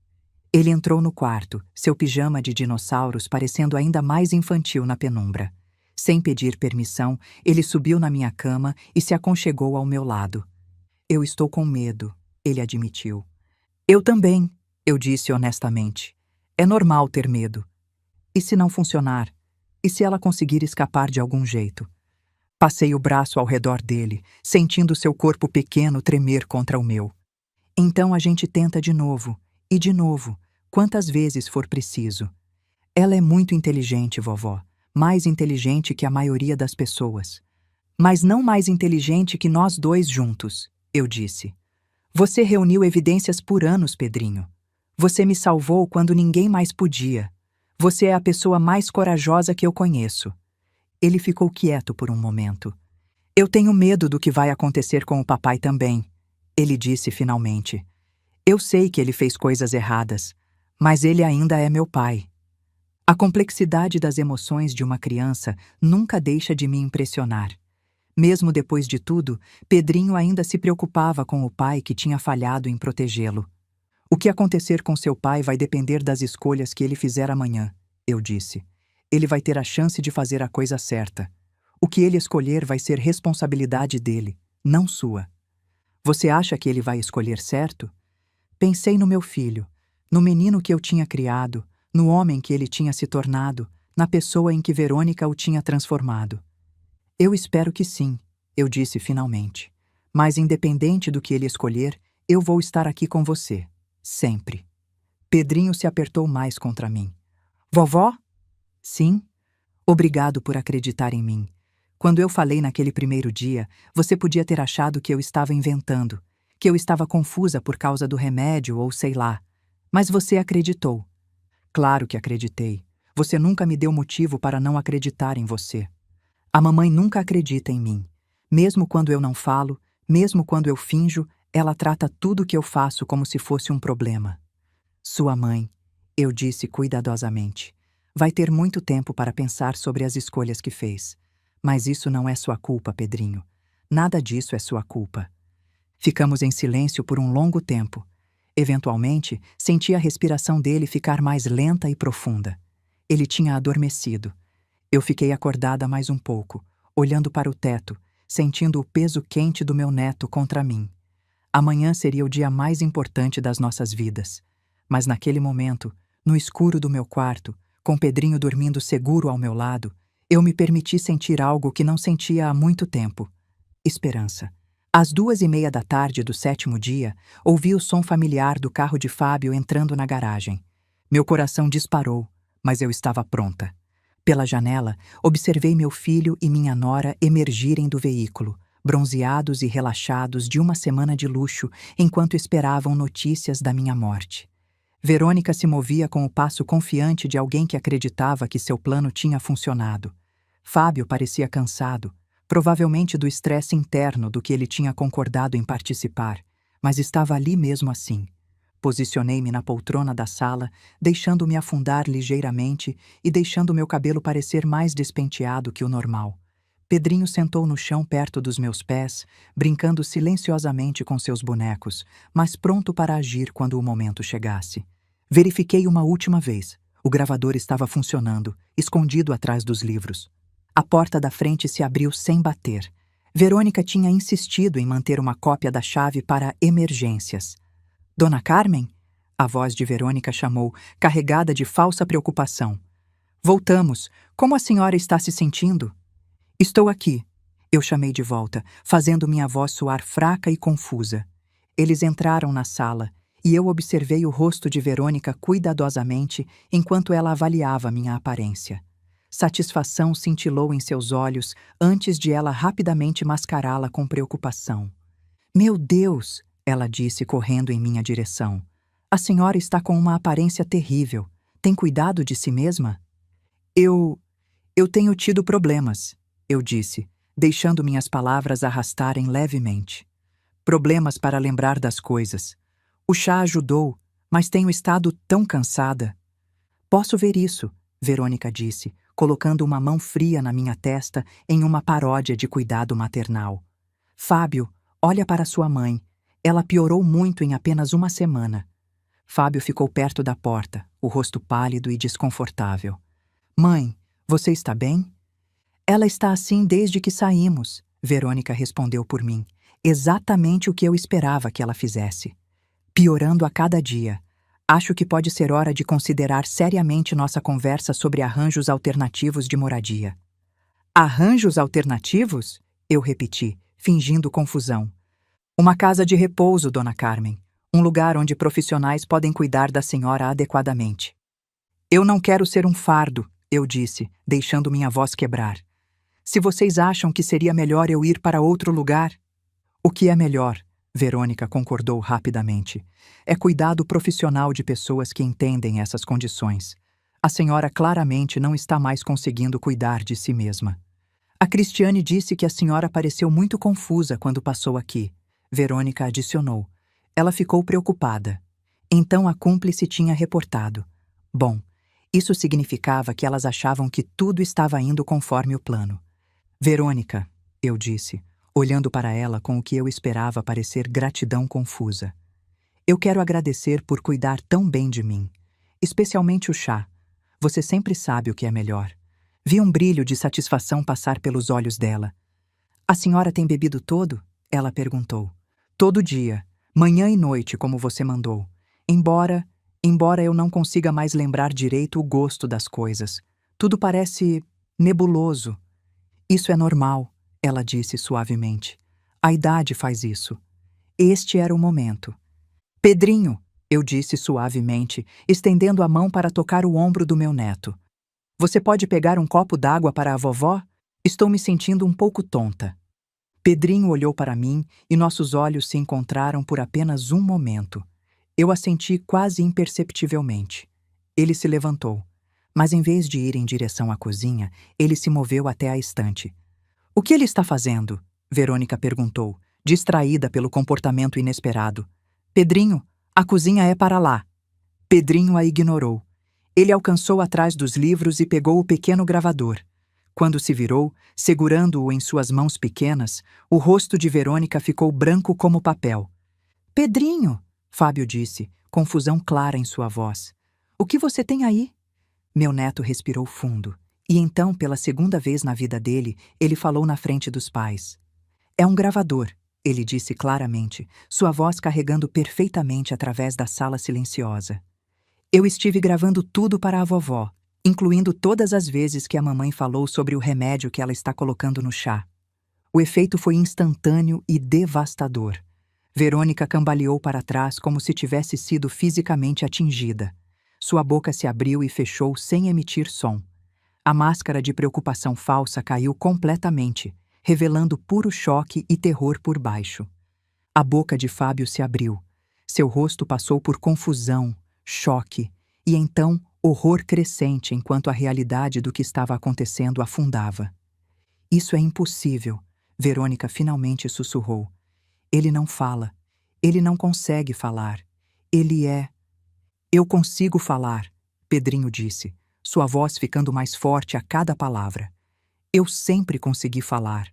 Ele entrou no quarto, seu pijama de dinossauros parecendo ainda mais infantil na penumbra. Sem pedir permissão, ele subiu na minha cama e se aconchegou ao meu lado. Eu estou com medo, ele admitiu. Eu também, eu disse honestamente. É normal ter medo. E se não funcionar? E se ela conseguir escapar de algum jeito? Passei o braço ao redor dele, sentindo seu corpo pequeno tremer contra o meu. Então a gente tenta de novo, e de novo, quantas vezes for preciso. Ela é muito inteligente, vovó, mais inteligente que a maioria das pessoas. Mas não mais inteligente que nós dois juntos, eu disse. Você reuniu evidências por anos, Pedrinho. Você me salvou quando ninguém mais podia. Você é a pessoa mais corajosa que eu conheço. Ele ficou quieto por um momento. Eu tenho medo do que vai acontecer com o papai também, ele disse finalmente. Eu sei que ele fez coisas erradas, mas ele ainda é meu pai. A complexidade das emoções de uma criança nunca deixa de me impressionar. Mesmo depois de tudo, Pedrinho ainda se preocupava com o pai que tinha falhado em protegê-lo. O que acontecer com seu pai vai depender das escolhas que ele fizer amanhã, eu disse. Ele vai ter a chance de fazer a coisa certa. O que ele escolher vai ser responsabilidade dele, não sua. Você acha que ele vai escolher certo? Pensei no meu filho, no menino que eu tinha criado, no homem que ele tinha se tornado, na pessoa em que Verônica o tinha transformado. Eu espero que sim, eu disse finalmente. Mas independente do que ele escolher, eu vou estar aqui com você. Sempre. Pedrinho se apertou mais contra mim. Vovó? Sim? Obrigado por acreditar em mim. Quando eu falei naquele primeiro dia, você podia ter achado que eu estava inventando, que eu estava confusa por causa do remédio ou sei lá. Mas você acreditou. Claro que acreditei. Você nunca me deu motivo para não acreditar em você. A mamãe nunca acredita em mim. Mesmo quando eu não falo, mesmo quando eu finjo, ela trata tudo que eu faço como se fosse um problema. Sua mãe, eu disse cuidadosamente, vai ter muito tempo para pensar sobre as escolhas que fez. Mas isso não é sua culpa, Pedrinho. Nada disso é sua culpa. Ficamos em silêncio por um longo tempo. Eventualmente, senti a respiração dele ficar mais lenta e profunda. Ele tinha adormecido. Eu fiquei acordada mais um pouco, olhando para o teto, sentindo o peso quente do meu neto contra mim. Amanhã seria o dia mais importante das nossas vidas. Mas naquele momento, no escuro do meu quarto, com Pedrinho dormindo seguro ao meu lado, eu me permiti sentir algo que não sentia há muito tempo. Esperança. Às 2:30 da tarde do 7º dia, ouvi o som familiar do carro de Fábio entrando na garagem. Meu coração disparou, mas eu estava pronta. Pela janela, observei meu filho e minha nora emergirem do veículo, bronzeados e relaxados de uma semana de luxo, enquanto esperavam notícias da minha morte. Verônica se movia com o passo confiante de alguém que acreditava que seu plano tinha funcionado. Fábio parecia cansado, provavelmente do estresse interno do que ele tinha concordado em participar, mas estava ali mesmo assim. Posicionei-me na poltrona da sala, deixando-me afundar ligeiramente e deixando meu cabelo parecer mais despenteado que o normal. Pedrinho sentou no chão perto dos meus pés, brincando silenciosamente com seus bonecos, mas pronto para agir quando o momento chegasse. Verifiquei uma última vez. O gravador estava funcionando, escondido atrás dos livros. A porta da frente se abriu sem bater. Verônica tinha insistido em manter uma cópia da chave para emergências. Dona Carmen? A voz de Verônica chamou, carregada de falsa preocupação. Voltamos. Como a senhora está se sentindo? Estou aqui, eu chamei de volta, fazendo minha voz soar fraca e confusa. Eles entraram na sala e eu observei o rosto de Verônica cuidadosamente enquanto ela avaliava minha aparência. Satisfação cintilou em seus olhos antes de ela rapidamente mascará-la com preocupação. Meu Deus, ela disse correndo em minha direção. A senhora está com uma aparência terrível. Tem cuidado de si mesma? Eu tenho tido problemas, eu disse, deixando minhas palavras arrastarem levemente. Problemas para lembrar das coisas. O chá ajudou, mas tenho estado tão cansada. Posso ver isso, Verônica disse, colocando uma mão fria na minha testa em uma paródia de cuidado maternal. Fábio, olha para sua mãe. Ela piorou muito em apenas uma semana. Fábio ficou perto da porta, o rosto pálido e desconfortável. Mãe, você está bem? Ela está assim desde que saímos, Verônica respondeu por mim. Exatamente o que eu esperava que ela fizesse. Piorando a cada dia. Acho que pode ser hora de considerar seriamente nossa conversa sobre arranjos alternativos de moradia. Arranjos alternativos? Eu repeti, fingindo confusão. Uma casa de repouso, Dona Carmen. Um lugar onde profissionais podem cuidar da senhora adequadamente. Eu não quero ser um fardo, eu disse, deixando minha voz quebrar. Se vocês acham que seria melhor eu ir para outro lugar... O que é melhor, Verônica concordou rapidamente, é cuidado profissional de pessoas que entendem essas condições. A senhora claramente não está mais conseguindo cuidar de si mesma. A Cristiane disse que a senhora pareceu muito confusa quando passou aqui. Verônica adicionou. Ela ficou preocupada. Então a cúmplice tinha reportado. Bom, isso significava que elas achavam que tudo estava indo conforme o plano. Verônica, eu disse, olhando para ela com o que eu esperava parecer gratidão confusa. Eu quero agradecer por cuidar tão bem de mim. Especialmente o chá. Você sempre sabe o que é melhor. Vi um brilho de satisfação passar pelos olhos dela. A senhora tem bebido todo? Ela perguntou. Todo dia, manhã e noite, como você mandou. Embora eu não consiga mais lembrar direito o gosto das coisas. Tudo parece nebuloso. Isso é normal, ela disse suavemente. A idade faz isso. Este era o momento. Pedrinho, eu disse suavemente, estendendo a mão para tocar o ombro do meu neto. Você pode pegar um copo d'água para a vovó? Estou me sentindo um pouco tonta. Pedrinho olhou para mim e nossos olhos se encontraram por apenas um momento. Eu assenti quase imperceptivelmente. Ele se levantou. Mas em vez de ir em direção à cozinha, ele se moveu até a estante. O que ele está fazendo? Verônica perguntou, distraída pelo comportamento inesperado. Pedrinho, a cozinha é para lá. Pedrinho a ignorou. Ele alcançou atrás dos livros e pegou o pequeno gravador. Quando se virou, segurando-o em suas mãos pequenas, o rosto de Verônica ficou branco como papel. Pedrinho, Fábio disse, confusão clara em sua voz. O que você tem aí? Meu neto respirou fundo, e então, pela segunda vez na vida dele, ele falou na frente dos pais. É um gravador, ele disse claramente, sua voz carregando perfeitamente através da sala silenciosa. Eu estive gravando tudo para a vovó, incluindo todas as vezes que a mamãe falou sobre o remédio que ela está colocando no chá. O efeito foi instantâneo e devastador. Verônica cambaleou para trás como se tivesse sido fisicamente atingida. Sua boca se abriu e fechou sem emitir som. A máscara de preocupação falsa caiu completamente, revelando puro choque e terror por baixo. A boca de Fábio se abriu. Seu rosto passou por confusão, choque e então horror crescente enquanto a realidade do que estava acontecendo afundava. Isso é impossível, Verônica finalmente sussurrou. Ele não fala. Ele não consegue falar. Ele é... Eu consigo falar, Pedrinho disse, sua voz ficando mais forte a cada palavra. Eu sempre consegui falar.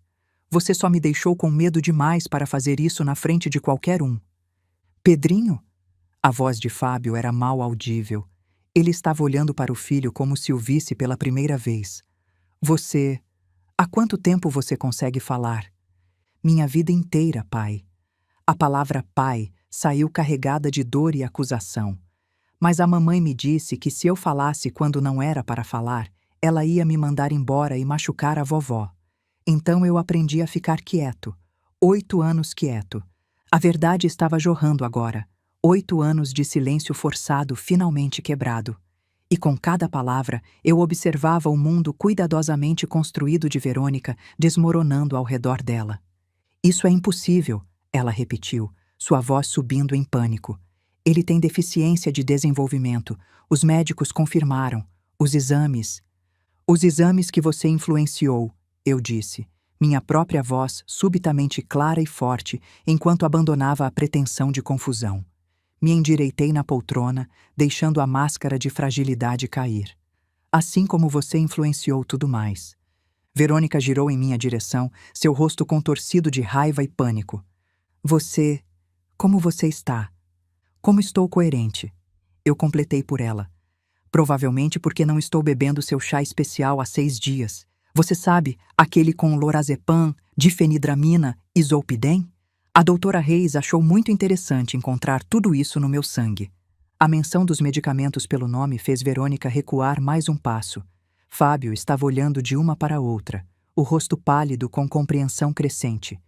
Você só me deixou com medo demais para fazer isso na frente de qualquer um. Pedrinho? A voz de Fábio era mal audível. Ele estava olhando para o filho como se o visse pela primeira vez. Você... Há quanto tempo você consegue falar? Minha vida inteira, pai. A palavra pai saiu carregada de dor e acusação. Mas a mamãe me disse que se eu falasse quando não era para falar, ela ia me mandar embora e machucar a vovó. Então eu aprendi a ficar quieto. 8 anos quieto. A verdade estava jorrando agora. 8 anos de silêncio forçado finalmente quebrado. E com cada palavra, eu observava o mundo cuidadosamente construído de Verônica desmoronando ao redor dela. Isso é impossível, ela repetiu, sua voz subindo em pânico. Ele tem deficiência de desenvolvimento. Os médicos confirmaram. Os exames que você influenciou, eu disse, minha própria voz subitamente clara e forte enquanto abandonava a pretensão de confusão. Me endireitei na poltrona, deixando a máscara de fragilidade cair. Assim como você influenciou tudo mais. Verônica girou em minha direção, seu rosto contorcido de raiva e pânico. Como você está? Como estou coerente? Eu completei por ela. Provavelmente porque não estou bebendo seu chá especial há 6 dias. Você sabe, aquele com lorazepam, difenidramina e zolpidem? A doutora Reis achou muito interessante encontrar tudo isso no meu sangue. A menção dos medicamentos pelo nome fez Verônica recuar mais um passo. Fábio estava olhando de uma para outra, o rosto pálido com compreensão crescente.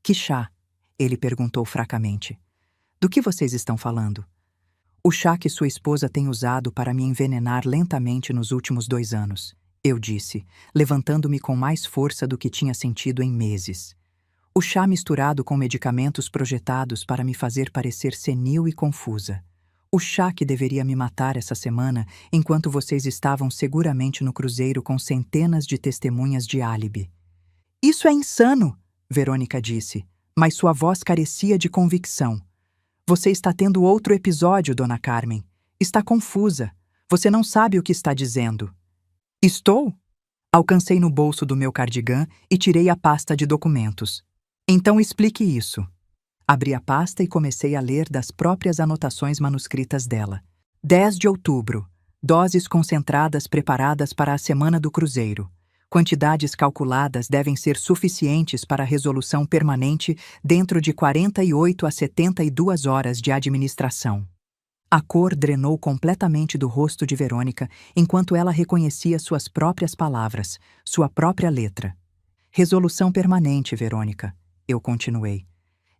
Que chá? Ele perguntou fracamente. Do que vocês estão falando? O chá que sua esposa tem usado para me envenenar lentamente nos últimos 2 anos, eu disse, levantando-me com mais força do que tinha sentido em meses. O chá misturado com medicamentos projetados para me fazer parecer senil e confusa. O chá que deveria me matar essa semana enquanto vocês estavam seguramente no cruzeiro com centenas de testemunhas de álibi. Isso é insano, Verônica disse, mas sua voz carecia de convicção. Você está tendo outro episódio, Dona Carmen. Está confusa. Você não sabe o que está dizendo. Estou? Alcancei no bolso do meu cardigã e tirei a pasta de documentos. Então explique isso. Abri a pasta e comecei a ler das próprias anotações manuscritas dela. 10 de outubro. Doses concentradas preparadas para a semana do cruzeiro. Quantidades calculadas devem ser suficientes para a resolução permanente dentro de 48 a 72 horas de administração. A cor drenou completamente do rosto de Verônica enquanto ela reconhecia suas próprias palavras, sua própria letra. Resolução permanente, Verônica. Eu continuei.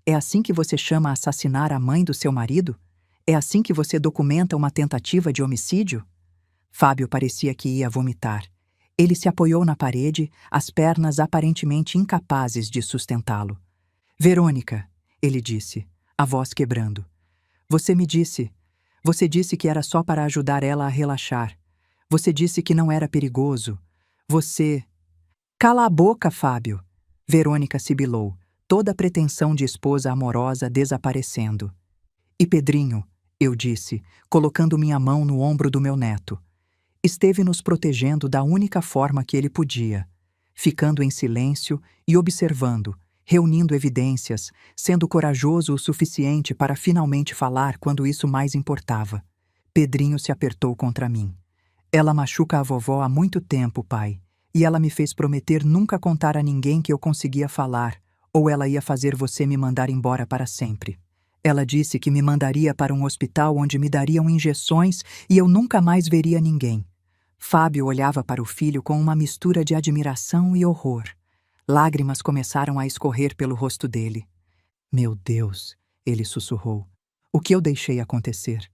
É assim que você chama assassinar a mãe do seu marido? É assim que você documenta uma tentativa de homicídio? Fábio parecia que ia vomitar. Ele se apoiou na parede, as pernas aparentemente incapazes de sustentá-lo. Verônica, ele disse, a voz quebrando. Você disse que era só para ajudar ela a relaxar. Você disse que não era perigoso. Cala a boca, Fábio. Verônica sibilou, toda a pretensão de esposa amorosa desaparecendo. E Pedrinho, eu disse, colocando minha mão no ombro do meu neto. Esteve nos protegendo da única forma que ele podia, ficando em silêncio e observando, reunindo evidências, sendo corajoso o suficiente para finalmente falar quando isso mais importava. Pedrinho se apertou contra mim. Ela machuca a vovó há muito tempo, pai, e ela me fez prometer nunca contar a ninguém que eu conseguia falar, ou ela ia fazer você me mandar embora para sempre. Ela disse que me mandaria para um hospital onde me dariam injeções e eu nunca mais veria ninguém. Fábio olhava para o filho com uma mistura de admiração e horror. Lágrimas começaram a escorrer pelo rosto dele. Meu Deus, ele sussurrou. O que eu deixei acontecer?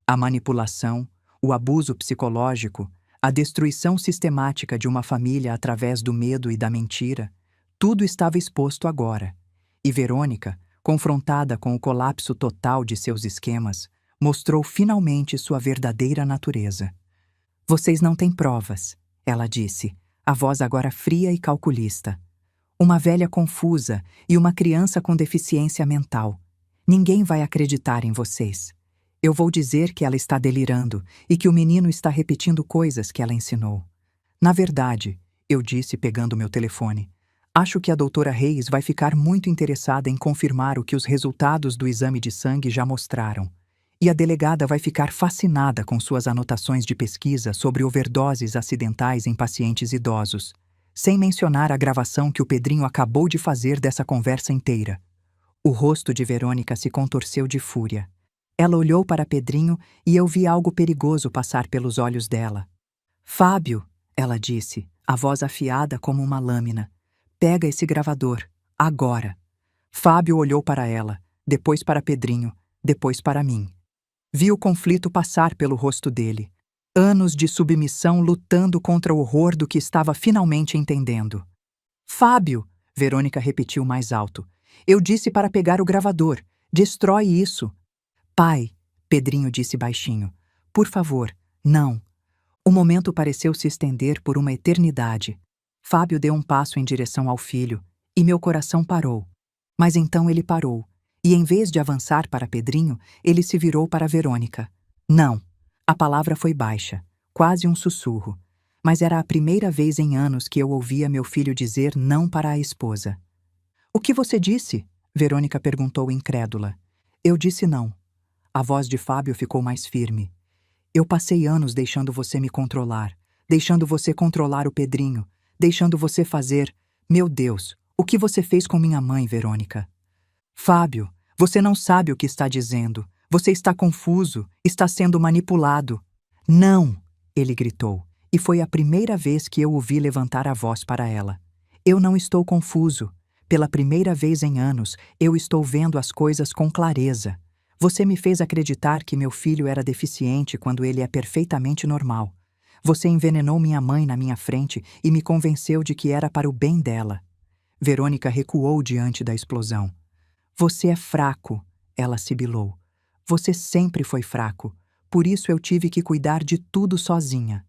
A manipulação, o abuso psicológico, a destruição sistemática de uma família através do medo e da mentira, tudo estava exposto agora. E Verônica, confrontada com o colapso total de seus esquemas, mostrou finalmente sua verdadeira natureza. Vocês não têm provas, ela disse, a voz agora fria e calculista. Uma velha confusa e uma criança com deficiência mental. Ninguém vai acreditar em vocês. Eu vou dizer que ela está delirando e que o menino está repetindo coisas que ela ensinou. Na verdade, eu disse pegando meu telefone, acho que a doutora Reis vai ficar muito interessada em confirmar o que os resultados do exame de sangue já mostraram. E a delegada vai ficar fascinada com suas anotações de pesquisa sobre overdoses acidentais em pacientes idosos, sem mencionar a gravação que o Pedrinho acabou de fazer dessa conversa inteira. O rosto de Verônica se contorceu de fúria. Ela olhou para Pedrinho e eu vi algo perigoso passar pelos olhos dela. Fábio, ela disse, a voz afiada como uma lâmina. Pega esse gravador, agora. Fábio olhou para ela, depois para Pedrinho, depois para mim. Vi o conflito passar pelo rosto dele. Anos de submissão lutando contra o horror do que estava finalmente entendendo. Fábio, Verônica repetiu mais alto. Eu disse para pegar o gravador. Destrói isso. Pai, Pedrinho disse baixinho. Por favor, não. O momento pareceu se estender por uma eternidade. Fábio deu um passo em direção ao filho, e meu coração parou. Mas então ele parou, e em vez de avançar para Pedrinho, ele se virou para Verônica. Não. A palavra foi baixa, quase um sussurro. Mas era a primeira vez em anos que eu ouvia meu filho dizer não para a esposa. O que você disse? Verônica perguntou incrédula. Eu disse não. A voz de Fábio ficou mais firme. Eu passei anos deixando você me controlar, deixando você controlar o Pedrinho, deixando você fazer... Meu Deus, o que você fez com minha mãe, Verônica? Fábio, você não sabe o que está dizendo. Você está confuso, está sendo manipulado. Não, ele gritou, e foi a primeira vez que eu o vi levantar a voz para ela. Eu não estou confuso. Pela primeira vez em anos, eu estou vendo as coisas com clareza. Você me fez acreditar que meu filho era deficiente quando ele é perfeitamente normal. Você envenenou minha mãe na minha frente e me convenceu de que era para o bem dela. Verônica recuou diante da explosão. Você é fraco, ela sibilou. Você sempre foi fraco. Por isso eu tive que cuidar de tudo sozinha.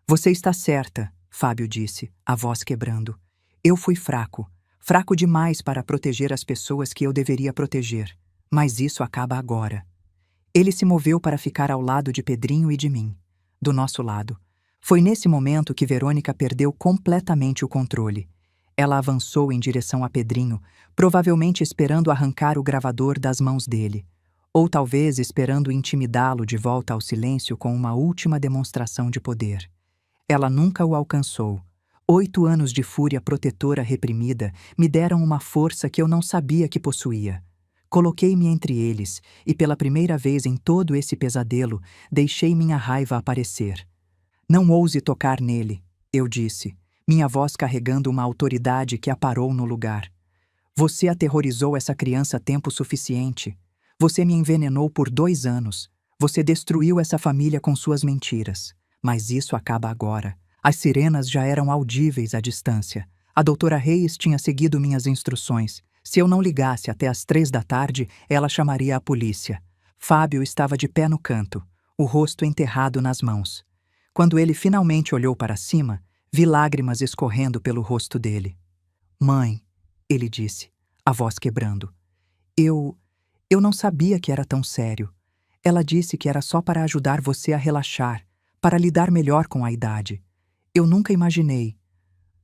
Você está certa, Fábio disse, a voz quebrando. Eu fui fraco. Fraco demais para proteger as pessoas que eu deveria proteger. Mas isso acaba agora. Ele se moveu para ficar ao lado de Pedrinho e de mim. Do nosso lado. Foi nesse momento que Verônica perdeu completamente o controle. Ela avançou em direção a Pedrinho, provavelmente esperando arrancar o gravador das mãos dele. Ou talvez esperando intimidá-lo de volta ao silêncio com uma última demonstração de poder. Ela nunca o alcançou. 8 anos de fúria protetora reprimida me deram uma força que eu não sabia que possuía. Coloquei-me entre eles e, pela primeira vez em todo esse pesadelo, deixei minha raiva aparecer. Não ouse tocar nele, eu disse, minha voz carregando uma autoridade que a parou no lugar. Você aterrorizou essa criança tempo suficiente. Você me envenenou por 2 anos. Você destruiu essa família com suas mentiras. Mas isso acaba agora. As sirenas já eram audíveis à distância. A doutora Reis tinha seguido minhas instruções. Se eu não ligasse até às 3 da tarde, ela chamaria a polícia. Fábio estava de pé no canto, o rosto enterrado nas mãos. Quando ele finalmente olhou para cima, vi lágrimas escorrendo pelo rosto dele. Mãe, ele disse, a voz quebrando. Eu não sabia que era tão sério. Ela disse que era só para ajudar você a relaxar, para lidar melhor com a idade. Eu nunca imaginei.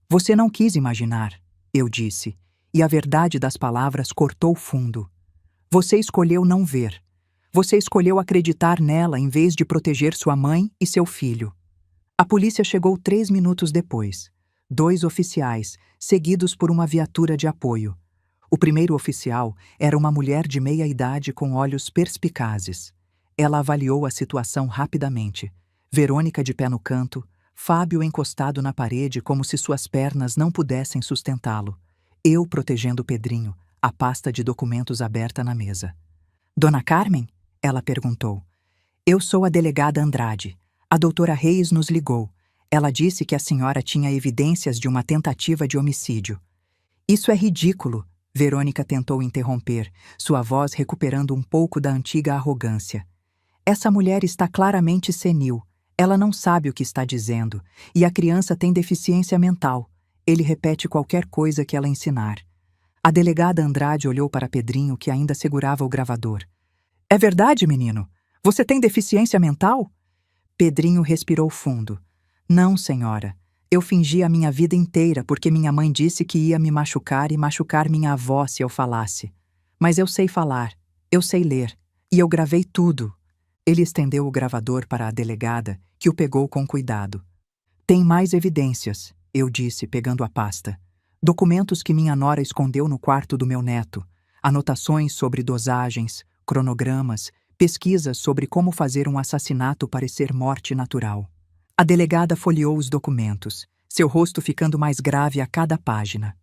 Você não quis imaginar, eu disse, e a verdade das palavras cortou fundo. Você escolheu não ver. Você escolheu acreditar nela em vez de proteger sua mãe e seu filho. A polícia chegou 3 minutos depois. 2 oficiais, seguidos por uma viatura de apoio. O primeiro oficial era uma mulher de meia-idade com olhos perspicazes. Ela avaliou a situação rapidamente. Verônica de pé no canto, Fábio encostado na parede como se suas pernas não pudessem sustentá-lo. Eu protegendo Pedrinho, a pasta de documentos aberta na mesa. Dona Carmen? Ela perguntou. Eu sou a delegada Andrade. A doutora Reis nos ligou. Ela disse que a senhora tinha evidências de uma tentativa de homicídio. Isso é ridículo, Verônica tentou interromper, sua voz recuperando um pouco da antiga arrogância. Essa mulher está claramente senil. Ela não sabe o que está dizendo, e a criança tem deficiência mental. Ele repete qualquer coisa que ela ensinar. A delegada Andrade olhou para Pedrinho, que ainda segurava o gravador. É verdade, menino? Você tem deficiência mental? Pedrinho respirou fundo. Não, senhora. Eu fingi a minha vida inteira porque minha mãe disse que ia me machucar e machucar minha avó se eu falasse. Mas eu sei falar, eu sei ler, e eu gravei tudo. Ele estendeu o gravador para a delegada, que o pegou com cuidado. Tem mais evidências, eu disse, pegando a pasta. Documentos que minha nora escondeu no quarto do meu neto. Anotações sobre dosagens, cronogramas, pesquisas sobre como fazer um assassinato parecer morte natural. A delegada folheou os documentos, seu rosto ficando mais grave a cada página.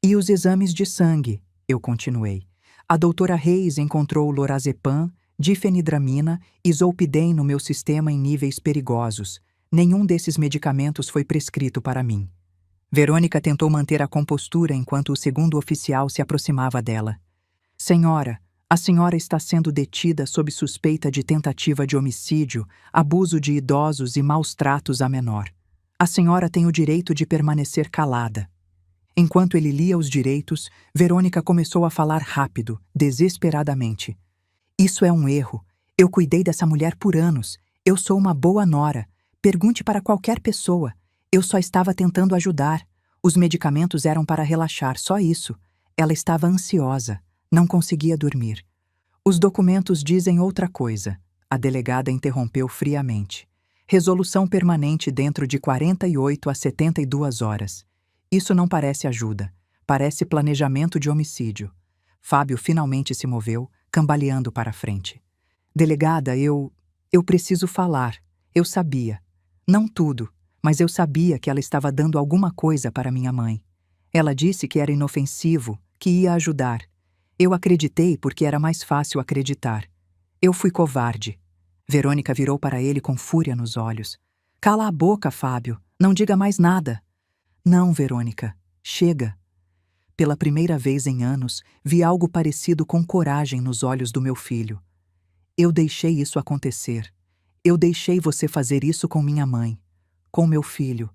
E os exames de sangue, eu continuei. A doutora Reis encontrou lorazepam, difenidramina e zolpidem no meu sistema em níveis perigosos. Nenhum desses medicamentos foi prescrito para mim. Verônica tentou manter a compostura enquanto o segundo oficial se aproximava dela. Senhora, a senhora está sendo detida sob suspeita de tentativa de homicídio, abuso de idosos e maus tratos a menor. A senhora tem o direito de permanecer calada. Enquanto ele lia os direitos, Verônica começou a falar rápido, desesperadamente. Isso é um erro. Eu cuidei dessa mulher por anos. Eu sou uma boa nora. Pergunte para qualquer pessoa. Eu só estava tentando ajudar. Os medicamentos eram para relaxar, só isso. Ela estava ansiosa. Não conseguia dormir. Os documentos dizem outra coisa. A delegada interrompeu friamente. Resolução permanente dentro de 48 a 72 horas. Isso não parece ajuda. Parece planejamento de homicídio. Fábio finalmente se moveu, cambaleando para a frente. Delegada, eu preciso falar. Eu sabia. Não tudo, mas eu sabia que ela estava dando alguma coisa para minha mãe. Ela disse que era inofensivo, que ia ajudar. Eu acreditei porque era mais fácil acreditar. Eu fui covarde. Verônica virou para ele com fúria nos olhos. Cala a boca, Fábio. Não diga mais nada. Não, Verônica. Chega. Pela primeira vez em anos, vi algo parecido com coragem nos olhos do meu filho. Eu deixei isso acontecer. Eu deixei você fazer isso com minha mãe. Com meu filho.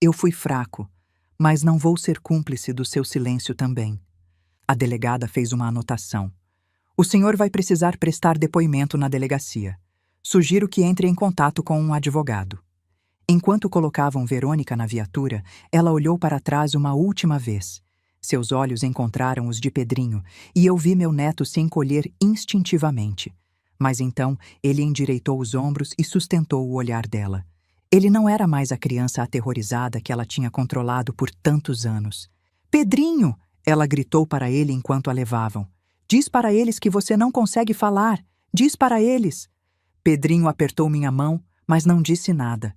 Eu fui fraco, mas não vou ser cúmplice do seu silêncio também. A delegada fez uma anotação. O senhor vai precisar prestar depoimento na delegacia. Sugiro que entre em contato com um advogado. Enquanto colocavam Verônica na viatura, ela olhou para trás uma última vez. Seus olhos encontraram os de Pedrinho e eu vi meu neto se encolher instintivamente. Mas então ele endireitou os ombros e sustentou o olhar dela. Ele não era mais a criança aterrorizada que ela tinha controlado por tantos anos. Pedrinho! Ela gritou para ele enquanto a levavam. Diz para eles que você não consegue falar. Diz para eles. Pedrinho apertou minha mão, mas não disse nada.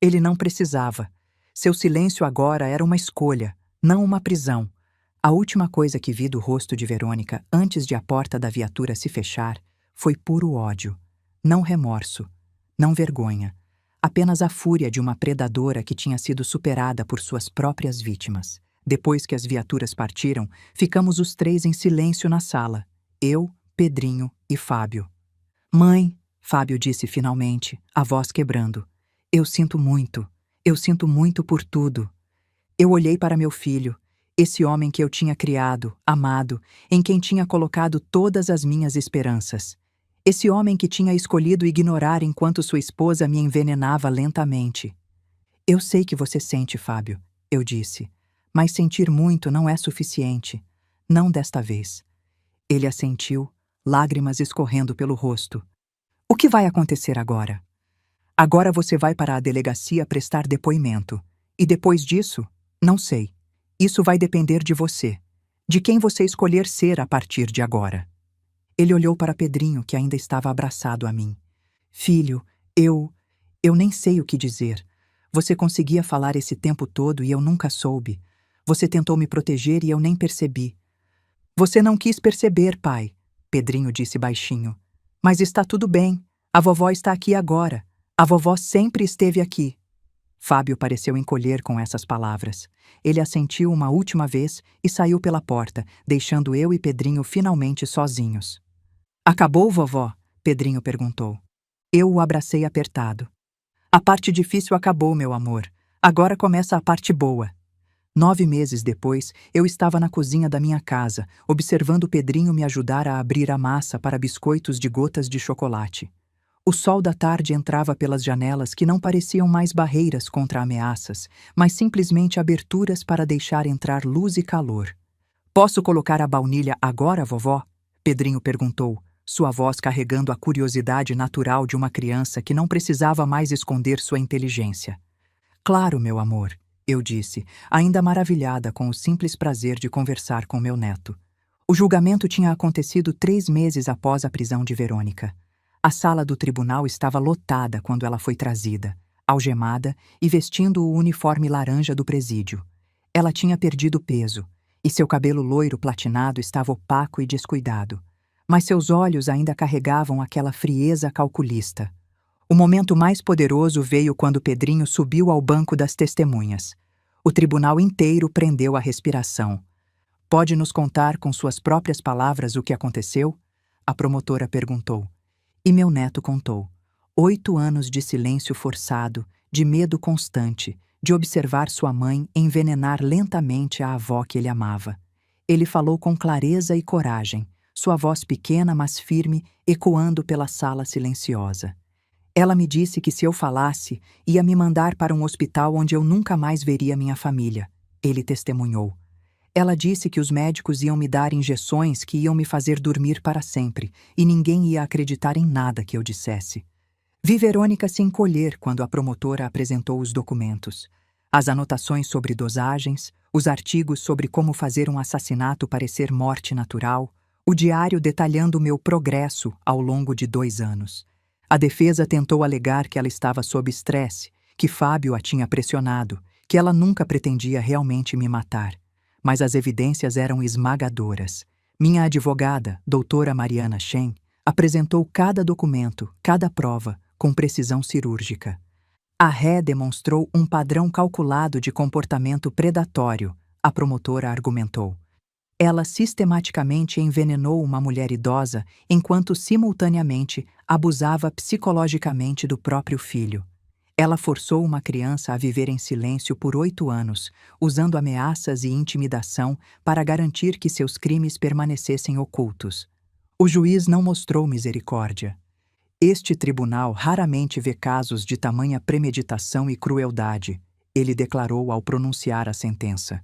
Ele não precisava. Seu silêncio agora era uma escolha, não uma prisão. A última coisa que vi do rosto de Verônica antes de a porta da viatura se fechar foi puro ódio. Não remorso, não vergonha. Apenas a fúria de uma predadora que tinha sido superada por suas próprias vítimas. Depois que as viaturas partiram, ficamos os três em silêncio na sala. Eu, Pedrinho e Fábio. Mãe, Fábio disse finalmente, a voz quebrando. Eu sinto muito por tudo. Eu olhei para meu filho, esse homem que eu tinha criado, amado, em quem tinha colocado todas as minhas esperanças. Esse homem que tinha escolhido ignorar enquanto sua esposa me envenenava lentamente. Eu sei que você sente, Fábio, eu disse. Mas sentir muito não é suficiente. Não desta vez. Ele assentiu, lágrimas escorrendo pelo rosto. O que vai acontecer agora? Agora você vai para a delegacia prestar depoimento. E depois disso, não sei. Isso vai depender de você. De quem você escolher ser a partir de agora. Ele olhou para Pedrinho, que ainda estava abraçado a mim. Filho, eu nem sei o que dizer. Você conseguia falar esse tempo todo e eu nunca soube. Você tentou me proteger e eu nem percebi. Você não quis perceber, pai, Pedrinho disse baixinho. Mas está tudo bem. A vovó está aqui agora. A vovó sempre esteve aqui. Fábio pareceu encolher com essas palavras. Ele assentiu uma última vez e saiu pela porta, deixando eu e Pedrinho finalmente sozinhos. Acabou, vovó? Pedrinho perguntou. Eu o abracei apertado. A parte difícil acabou, meu amor. Agora começa a parte boa. 9 meses depois, eu estava na cozinha da minha casa, observando Pedrinho me ajudar a abrir a massa para biscoitos de gotas de chocolate. O sol da tarde entrava pelas janelas que não pareciam mais barreiras contra ameaças, mas simplesmente aberturas para deixar entrar luz e calor. Posso colocar a baunilha agora, vovó? Pedrinho perguntou, sua voz carregando a curiosidade natural de uma criança que não precisava mais esconder sua inteligência. Claro, meu amor. Eu disse, ainda maravilhada com o simples prazer de conversar com meu neto. O julgamento tinha acontecido 3 meses após a prisão de Verônica. A sala do tribunal estava lotada quando ela foi trazida, algemada e vestindo o uniforme laranja do presídio. Ela tinha perdido peso, e seu cabelo loiro platinado estava opaco e descuidado, mas seus olhos ainda carregavam aquela frieza calculista. O momento mais poderoso veio quando Pedrinho subiu ao banco das testemunhas. O tribunal inteiro prendeu a respiração. Pode nos contar com suas próprias palavras o que aconteceu? A promotora perguntou. E meu neto contou. 8 anos de silêncio forçado, de medo constante, de observar sua mãe envenenar lentamente a avó que ele amava. Ele falou com clareza e coragem, sua voz pequena mas firme ecoando pela sala silenciosa. Ela me disse que se eu falasse, ia me mandar para um hospital onde eu nunca mais veria minha família. Ele testemunhou. Ela disse que os médicos iam me dar injeções que iam me fazer dormir para sempre, e ninguém ia acreditar em nada que eu dissesse. Vi Verônica se encolher quando a promotora apresentou os documentos. As anotações sobre dosagens, os artigos sobre como fazer um assassinato parecer morte natural, o diário detalhando o meu progresso ao longo de 2 anos. A defesa tentou alegar que ela estava sob estresse, que Fábio a tinha pressionado, que ela nunca pretendia realmente me matar. Mas as evidências eram esmagadoras. Minha advogada, doutora Mariana Shen, apresentou cada documento, cada prova, com precisão cirúrgica. A ré demonstrou um padrão calculado de comportamento predatório, a promotora argumentou. Ela sistematicamente envenenou uma mulher idosa enquanto simultaneamente abusava psicologicamente do próprio filho. Ela forçou uma criança a viver em silêncio por 8 anos, usando ameaças e intimidação para garantir que seus crimes permanecessem ocultos. O juiz não mostrou misericórdia. Este tribunal raramente vê casos de tamanha premeditação e crueldade, ele declarou ao pronunciar a sentença.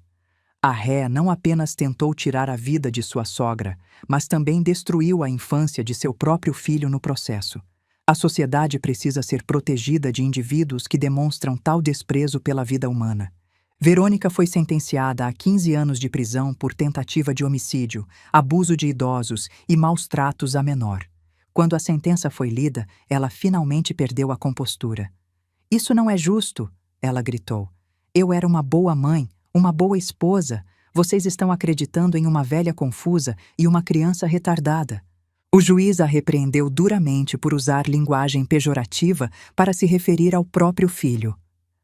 A ré não apenas tentou tirar a vida de sua sogra, mas também destruiu a infância de seu próprio filho no processo. A sociedade precisa ser protegida de indivíduos que demonstram tal desprezo pela vida humana. Verônica foi sentenciada a 15 anos de prisão por tentativa de homicídio, abuso de idosos e maus tratos a menor. Quando a sentença foi lida, ela finalmente perdeu a compostura. "Isso não é justo", ela gritou. "Eu era uma boa mãe, uma boa esposa. Vocês estão acreditando em uma velha confusa e uma criança retardada." O juiz a repreendeu duramente por usar linguagem pejorativa para se referir ao próprio filho.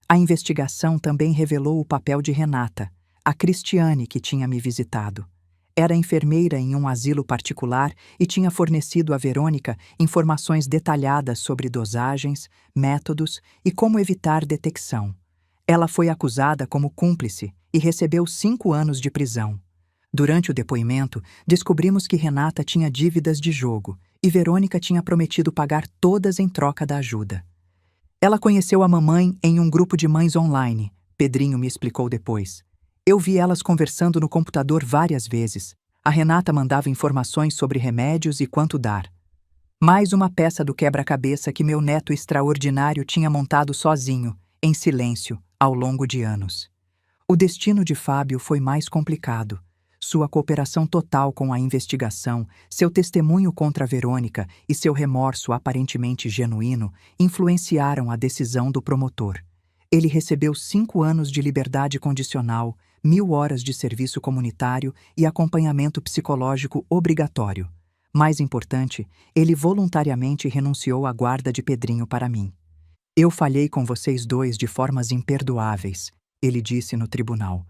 A investigação também revelou o papel de Renata, a Cristiane que tinha me visitado. Era enfermeira em um asilo particular e tinha fornecido a Verônica informações detalhadas sobre dosagens, métodos e como evitar detecção. Ela foi acusada como cúmplice e recebeu 5 anos de prisão. Durante o depoimento, descobrimos que Renata tinha dívidas de jogo e Verônica tinha prometido pagar todas em troca da ajuda. Ela conheceu a mamãe em um grupo de mães online, Pedrinho me explicou depois. Eu vi elas conversando no computador várias vezes. A Renata mandava informações sobre remédios e quanto dar. Mais uma peça do quebra-cabeça que meu neto extraordinário tinha montado sozinho, em silêncio, ao longo de anos. O destino de Fábio foi mais complicado. Sua cooperação total com a investigação, seu testemunho contra Verônica e seu remorso aparentemente genuíno influenciaram a decisão do promotor. Ele recebeu 5 anos de liberdade condicional, 1.000 horas de serviço comunitário e acompanhamento psicológico obrigatório. Mais importante, ele voluntariamente renunciou à guarda de Pedrinho para mim. "Eu falhei com vocês dois de formas imperdoáveis", ele disse no tribunal.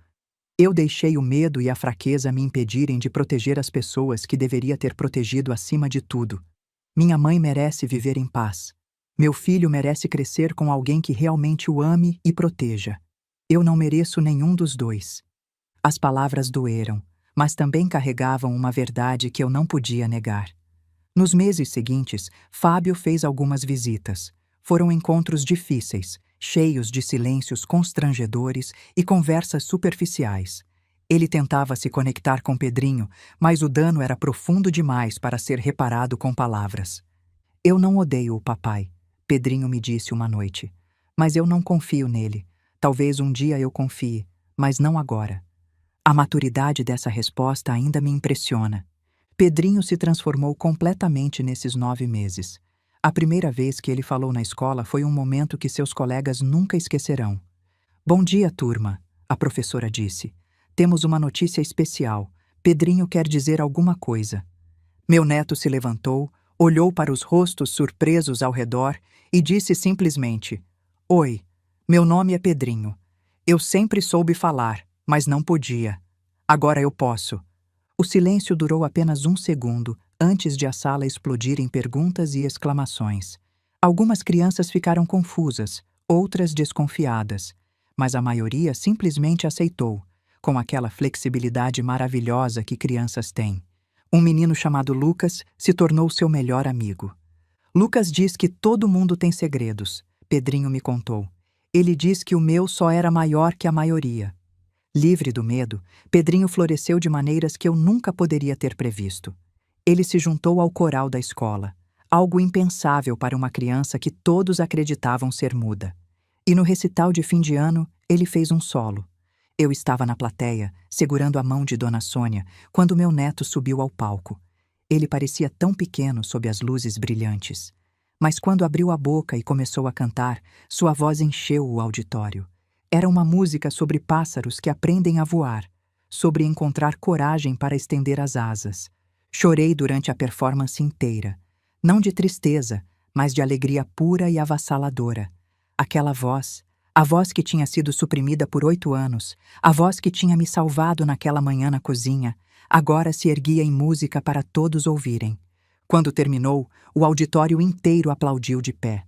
"Eu deixei o medo e a fraqueza me impedirem de proteger as pessoas que deveria ter protegido acima de tudo. Minha mãe merece viver em paz. Meu filho merece crescer com alguém que realmente o ame e proteja. Eu não mereço nenhum dos dois." As palavras doeram, mas também carregavam uma verdade que eu não podia negar. Nos meses seguintes, Fábio fez algumas visitas. Foram encontros difíceis, cheios de silêncios constrangedores e conversas superficiais. Ele tentava se conectar com Pedrinho, mas o dano era profundo demais para ser reparado com palavras. "Eu não odeio o papai", Pedrinho me disse uma noite. "Mas eu não confio nele. Talvez um dia eu confie, mas não agora." A maturidade dessa resposta ainda me impressiona. Pedrinho se transformou completamente nesses 9 meses. A primeira vez que ele falou na escola foi um momento que seus colegas nunca esquecerão. "Bom dia, turma", a professora disse. temos uma notícia especial. Pedrinho quer dizer alguma coisa. Meu neto se levantou, olhou para os rostos surpresos ao redor e disse simplesmente: Oi, meu nome é Pedrinho. Eu sempre soube falar, mas não podia. Agora eu posso. O silêncio durou apenas um segundo antes de a sala explodir em perguntas e exclamações. Algumas crianças ficaram confusas, outras desconfiadas, mas a maioria simplesmente aceitou, com aquela flexibilidade maravilhosa que crianças têm. Um menino chamado Lucas se tornou seu melhor amigo. Lucas diz que todo mundo tem segredos, Pedrinho me contou. Ele diz que o meu só era maior que a maioria. Livre do medo, Pedrinho floresceu de maneiras que eu nunca poderia ter previsto. Ele se juntou ao coral da escola, algo impensável para uma criança que todos acreditavam ser muda. E no recital de fim de ano, ele fez um solo. Eu estava na plateia, segurando a mão de Dona Sônia, quando meu neto subiu ao palco. Ele parecia tão pequeno sob as luzes brilhantes. Mas quando abriu a boca e começou a cantar, sua voz encheu o auditório. Era uma música sobre pássaros que aprendem a voar, sobre encontrar coragem para estender as asas. Chorei durante a performance inteira, não de tristeza, mas de alegria pura e avassaladora. Aquela voz, a voz que tinha sido suprimida por 8 anos, a voz que tinha me salvado naquela manhã na cozinha, agora se erguia em música para todos ouvirem. Quando terminou, o auditório inteiro aplaudiu de pé.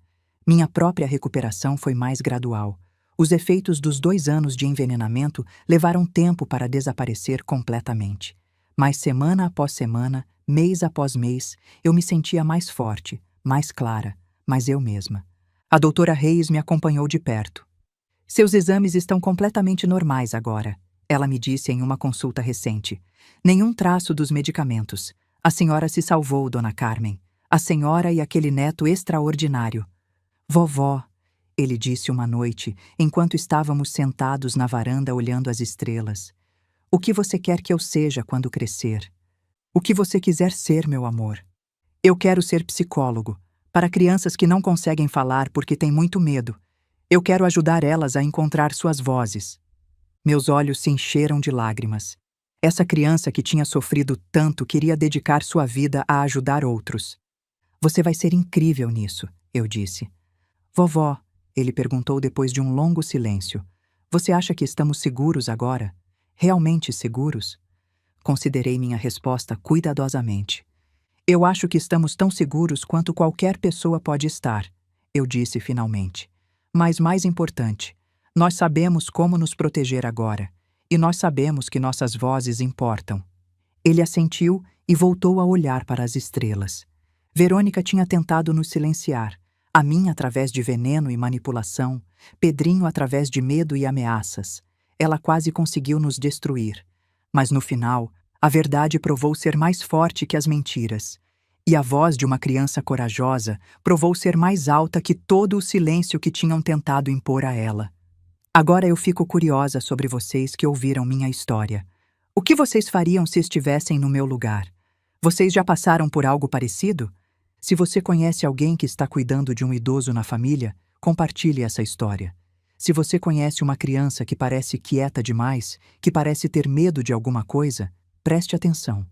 Minha própria recuperação foi mais gradual. Os efeitos dos 2 anos de envenenamento levaram tempo para desaparecer completamente. Mas semana após semana, mês após mês, eu me sentia mais forte, mais clara, mais eu mesma. A doutora Reis me acompanhou de perto. Seus exames estão completamente normais agora, ela me disse em uma consulta recente. Nenhum traço dos medicamentos. A senhora se salvou, dona Carmen. A senhora e aquele neto extraordinário. Vovó, ele disse uma noite, enquanto estávamos sentados na varanda olhando as estrelas. O que você quer que eu seja quando crescer? O que você quiser ser, meu amor? Eu quero ser psicólogo, para crianças que não conseguem falar porque têm muito medo. Eu quero ajudar elas a encontrar suas vozes. Meus olhos se encheram de lágrimas. Essa criança que tinha sofrido tanto queria dedicar sua vida a ajudar outros. Você vai ser incrível nisso, eu disse. Vovó, ele perguntou depois de um longo silêncio. Você acha que estamos seguros agora? Realmente seguros? Considerei minha resposta cuidadosamente. Eu acho que estamos tão seguros quanto qualquer pessoa pode estar, eu disse finalmente. Mas mais importante, nós sabemos como nos proteger agora. E nós sabemos que nossas vozes importam. Ele assentiu e voltou a olhar para as estrelas. Verônica tinha tentado nos silenciar, a mim através de veneno e manipulação, Pedrinho através de medo e ameaças. Ela quase conseguiu nos destruir. Mas no final, a verdade provou ser mais forte que as mentiras. E a voz de uma criança corajosa provou ser mais alta que todo o silêncio que tinham tentado impor a ela. Agora eu fico curiosa sobre vocês que ouviram minha história. O que vocês fariam se estivessem no meu lugar? Vocês já passaram por algo parecido? Se você conhece alguém que está cuidando de um idoso na família, compartilhe essa história. Se você conhece uma criança que parece quieta demais, que parece ter medo de alguma coisa, preste atenção.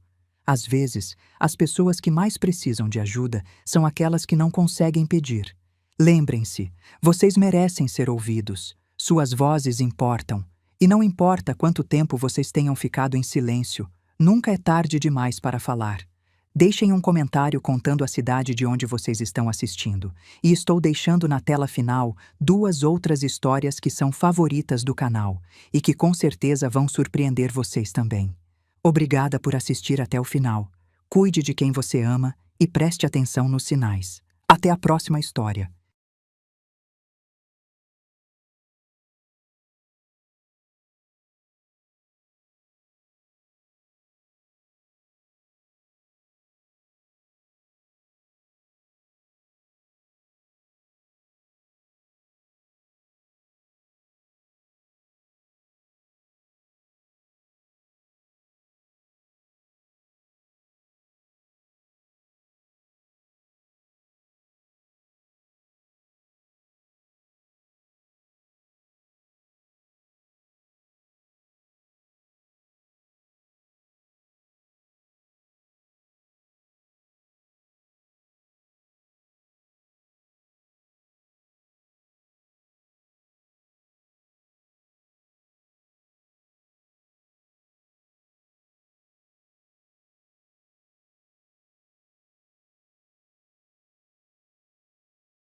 Às vezes, as pessoas que mais precisam de ajuda são aquelas que não conseguem pedir. Lembrem-se, vocês merecem ser ouvidos. Suas vozes importam. E não importa quanto tempo vocês tenham ficado em silêncio, nunca é tarde demais para falar. Deixem um comentário contando a cidade de onde vocês estão assistindo. E estou deixando na tela final 2 outras histórias que são favoritas do canal e que com certeza vão surpreender vocês também. Obrigada por assistir até o final. Cuide de quem você ama e preste atenção nos sinais. Até a próxima história.